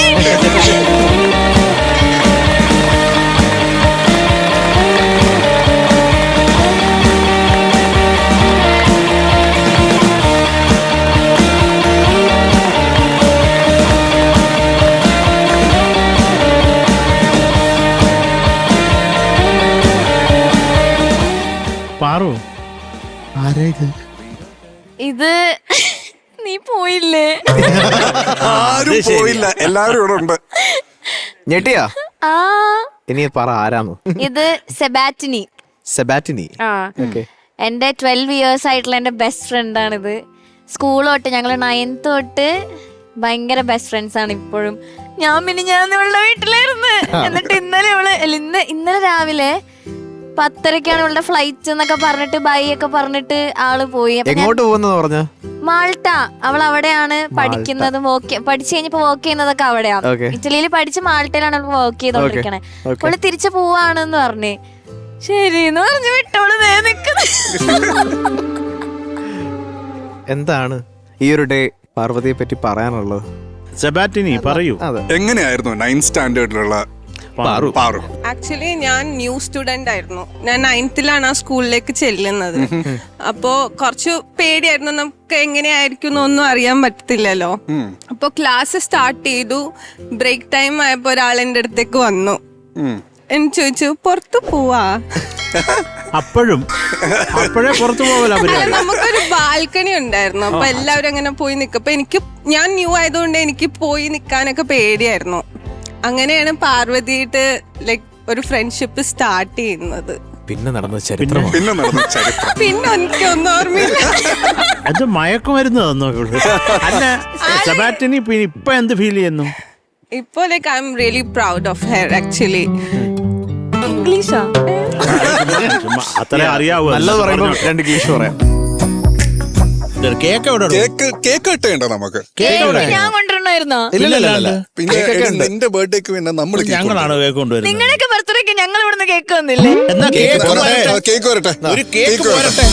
പാറു ആരാ ഇത്? ഇത് നീ പോയില്ലേ? ആരും പോയില്ല, എല്ലാരും ഇവിടെ ഉണ്ട്. ഞെട്ടിയാ? ആ, ഇനി പറ ആരാന്ന്. ഇത് സെബാറ്റിനി. ആ, എന്റെ 12 years ആയിട്ടുള്ള എന്റെ ബെസ്റ്റ് ഫ്രണ്ട് ആണിത്. സ്കൂൾ തൊട്ട് ഞങ്ങള് 9th തൊട്ട് ഭയങ്കര ബെസ്റ്റ് ഫ്രണ്ട്സ് ആണ് ഇപ്പോഴും. ഞാൻ ഇവളുടെ വീട്ടിലായിരുന്നു. എന്നിട്ട് ഇന്നലെ രാവിലെ 10:30 ഇവളുടെ ഫ്ലൈറ്റ് എന്നൊക്കെ പറഞ്ഞിട്ട് ബൈ ഒക്കെ പറഞ്ഞിട്ട് ആള് പോയി. എങ്ങോട്ട് പോകുന്നത് പറഞ്ഞ? മാൾട്ട. അവൾ അവിടെയാണ് പഠിക്കുന്നത്. പഠിച്ചു കഴിഞ്ഞപ്പോ വർക്ക് ചെയ്യുന്നതൊക്കെ അവിടെയാണ്. ഇറ്റലിയിൽ പഠിച്ച് മാൾട്ടയിലാണ് അവൾ വർക്ക് ചെയ്തോണ്ടിരിക്കണേ. അവള് തിരിച്ചു പോവാണെന്ന് പറഞ്ഞേ. ശരി എന്ന് പറഞ്ഞു വിട്ടോള്. എന്താണ് ഈ ഒരു ഡേ പാർവതിയെ പറ്റി പറയാനുള്ളത്? സെബാറ്റിനി പറയൂ. എങ്ങനെയായിരുന്നു 9th സ്റ്റാൻഡേർഡിലുള്ള പാറു? ആക്ച്വലി ഞാൻ ന്യൂ സ്റ്റുഡന്റ് ആയിരുന്നു. ഞാൻ 9th ആ സ്കൂളിലേക്ക് ചെല്ലുന്നത്. അപ്പോ കുറച്ച് പേടിയായിരുന്നു. നമുക്ക് എങ്ങനെയായിരിക്കും എന്നൊന്നും അറിയാൻ പറ്റത്തില്ലല്ലോ. അപ്പൊ ക്ലാസ് സ്റ്റാർട്ട് ചെയ്തു. ബ്രേക്ക് ടൈം ആയപ്പോ ഒരാൾ എന്റെ അടുത്തേക്ക് വന്നു. എന്ന് ചോദിച്ചു, പുറത്തു പോവാ? അപ്പോഴേ പുറത്തു പോവല. നമുക്കൊരു ബാൽക്കണി ഉണ്ടായിരുന്നു. അപ്പൊ എല്ലാവരും അങ്ങനെ പോയി നിൽക്കും. അപ്പൊ ഞാൻ ന്യൂ ആയതുകൊണ്ട് എനിക്ക് പോയി നിൽക്കാനൊക്കെ പേടിയായിരുന്നു. അങ്ങനെയാണ് പാർവതിയായിട്ട് ലൈക്ക് ഒരു ഫ്രണ്ട്ഷിപ്പ് സ്റ്റാർട്ട് ചെയ്യുന്നത്. പിന്നെ നടന്ന ചരിത്രം പിന്നെ എനിക്കൊന്നും ഓർമ്മയില്ല. അത് മയക്കുമരുന്ന് തന്നോ? അല്ല സെബാറ്റിനി ഇപ്പൊ എന്ത് ഫീൽ ചെയ്യുന്നു? ഇപ്പൊ like I am really proud of her actually. ഇംഗ്ലീഷാ അത്ര അറിയാവൂ. നല്ലത് പറയുമ്പോ 2 ഇംഗ്ലീഷ് പറയാം. കേക്ക് കിട്ടേണ്ട നമുക്ക്. ഞാൻ കൊണ്ടുവരണമായിരുന്നോ? ഇല്ല. പിന്നെ നിന്റെ ബർത്ത്ഡേക്ക് പിന്നെ നമ്മൾ ഞങ്ങളാണ് കേക്ക് കൊണ്ടുവരുന്നത്. നിങ്ങളുടെയൊക്കെ ബർത്ത്ഡേക്ക് ഞങ്ങൾ ഇവിടുന്ന് കേക്ക് വന്നില്ലേ? കേക്ക് വരട്ടെ. ഒരു കേക്ക് വരട്ടെ.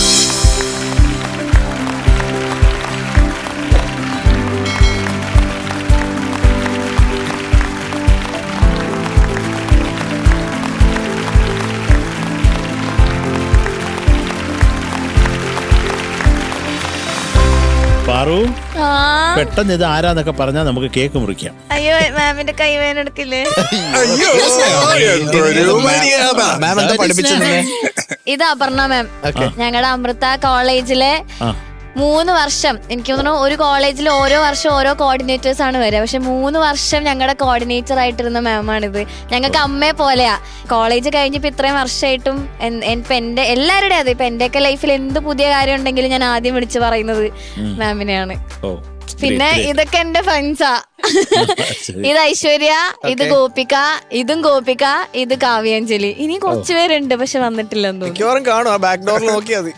പാറു, പെട്ടെന്ന് ഇത് ആരാന്നൊക്കെ പറഞ്ഞാൽ നമുക്ക് കേക്ക് മുറിക്കാം. അയ്യോ, മാമിന്റെ കൈവേന എടുക്കില്ലേ? ഇത് അപർണ മാം, ഞങ്ങളുടെ അമൃത കോളേജിലെ 3 വർഷം എനിക്ക് തോന്നുന്നു ഒരു കോളേജിൽ ഓരോ വർഷം ഓരോ കോർഡിനേറ്റേഴ്സ് ആണ് വരിക. പക്ഷെ 3 വർഷം ഞങ്ങളുടെ കോർഡിനേറ്റർ ആയിട്ടിരുന്ന മാമാണിത്. ഞങ്ങൾക്ക് അമ്മയെ പോലെയാ. കോളേജ് കഴിഞ്ഞിപ്പോ ഇത്രയും വർഷമായിട്ടും ഇപ്പൊ എന്റെ എല്ലാവരുടെയും അതെ, ഇപ്പൊ എന്റെയൊക്കെ ലൈഫിൽ എന്ത് പുതിയ കാര്യം ഉണ്ടെങ്കിലും ഞാൻ ആദ്യം വിളിച്ച് പറയുന്നത് മാമിനെയാണ്. പിന്നെ ഇതൊക്കെ എന്റെ ഫ്രണ്ട്സാ. ഇത് ഐശ്വര്യ, ഇത് ഗോപിക, ഇതും ഗോപിക, ഇത് കാവ്യാഞ്ജലി. ഇനി കുറച്ചുപേരുണ്ട് പക്ഷെ വന്നിട്ടില്ലെന്ന് തോന്നുന്നു. കാണും ആ ബാക്ക് ഡോറിൽ നോക്കിയാൽ മതി.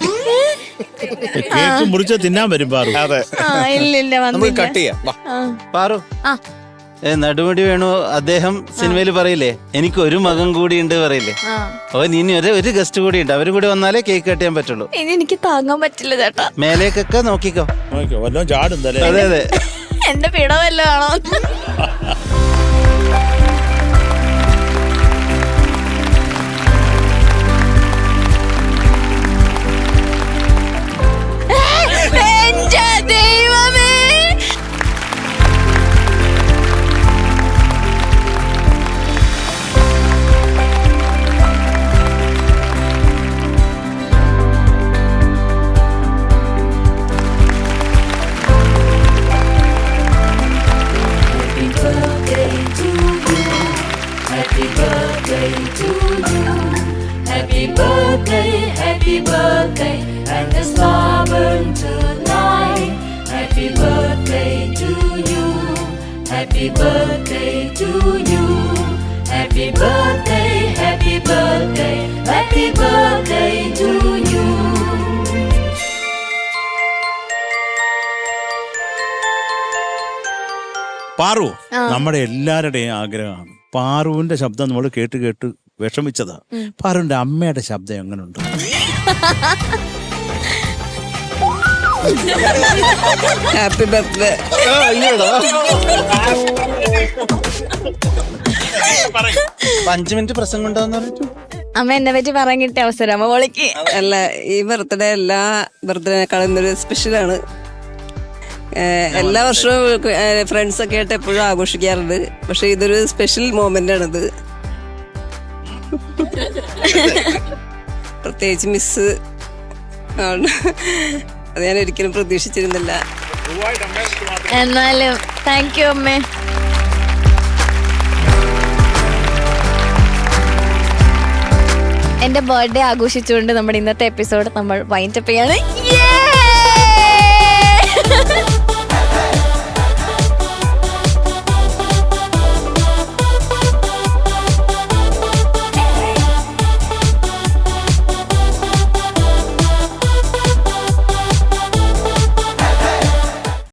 കേക്ക് മുറിച്ച് തിന്നാൻ വരും പാറു. അതെ, ഇല്ലില്ല നമുക്ക് കട്ട് ചെയ്യാം. പാറു നടുമുടി വേണു അദ്ദേഹം സിനിമയിൽ പറയില്ലേ എനിക്ക് ഒരു മകൻ കൂടി ഉണ്ട് പറയില്ലേ. ഇനി ഒരു ഗസ്റ്റ് കൂടി ഉണ്ട്, അവര് കൂടി വന്നാലേ കേക്ക് കട്ട് ചെയ്യാൻ പറ്റുള്ളൂ. ഇനി എനിക്ക് താങ്ങാൻ പറ്റില്ല ചേട്ടാ. മേലേക്കൊക്കെ നോക്കിക്കോ. വല്ലതും ചാടും തലേ. അതെ അതെ, എന്റെ പിട വല്ലതാണോ? എന്റെ ദൈവമേ, പാറു നമ്മുടെ എല്ലാവരുടെയും ആഗ്രഹമാണ്. പാറുവിന്റെ ശബ്ദം നമ്മൾ കേട്ട് കേട്ട് വിഷമിച്ചതാ. പാറുവിന്റെ അമ്മയുടെ ശബ്ദം എങ്ങനെയുണ്ട്? Happy birthday. 5 മിനിറ്റ് പ്രസംഗം ഉണ്ടാവുന്ന പറഞ്ഞു. അമ്മ എന്നെ പറ്റി പറയാൻ കിട്ടിയ അവസരം അമ്മ പൊളിക്ക്. അല്ല, ഈ ബർത്ത്ഡേ എല്ലാ ബർത്ത്ഡേനേക്കാളും ഇന്നൊരു സ്പെഷ്യലാണ്. എല്ലാ വർഷവും ഫ്രണ്ട്സ് ഒക്കെ ആയിട്ട് എപ്പോഴും ആഘോഷിക്കാറുണ്ട്. പക്ഷെ ഇതൊരു സ്പെഷ്യൽ മൊമെന്റ് ആണിത്. പ്രത്യേകിച്ച് മിസ് ആണ്. അത് ഞാൻ ഒരിക്കലും പ്രതീക്ഷിച്ചിരുന്നില്ല. എന്നാലും താങ്ക് യു അമ്മേ. എന്റെ ബർത്ത്ഡേ ആഘോഷിച്ചുകൊണ്ട് നമ്മുടെ ഇന്നത്തെ എപ്പിസോഡ് നമ്മൾ വൈൻഡപ്പ് ചെയ്യാണ്.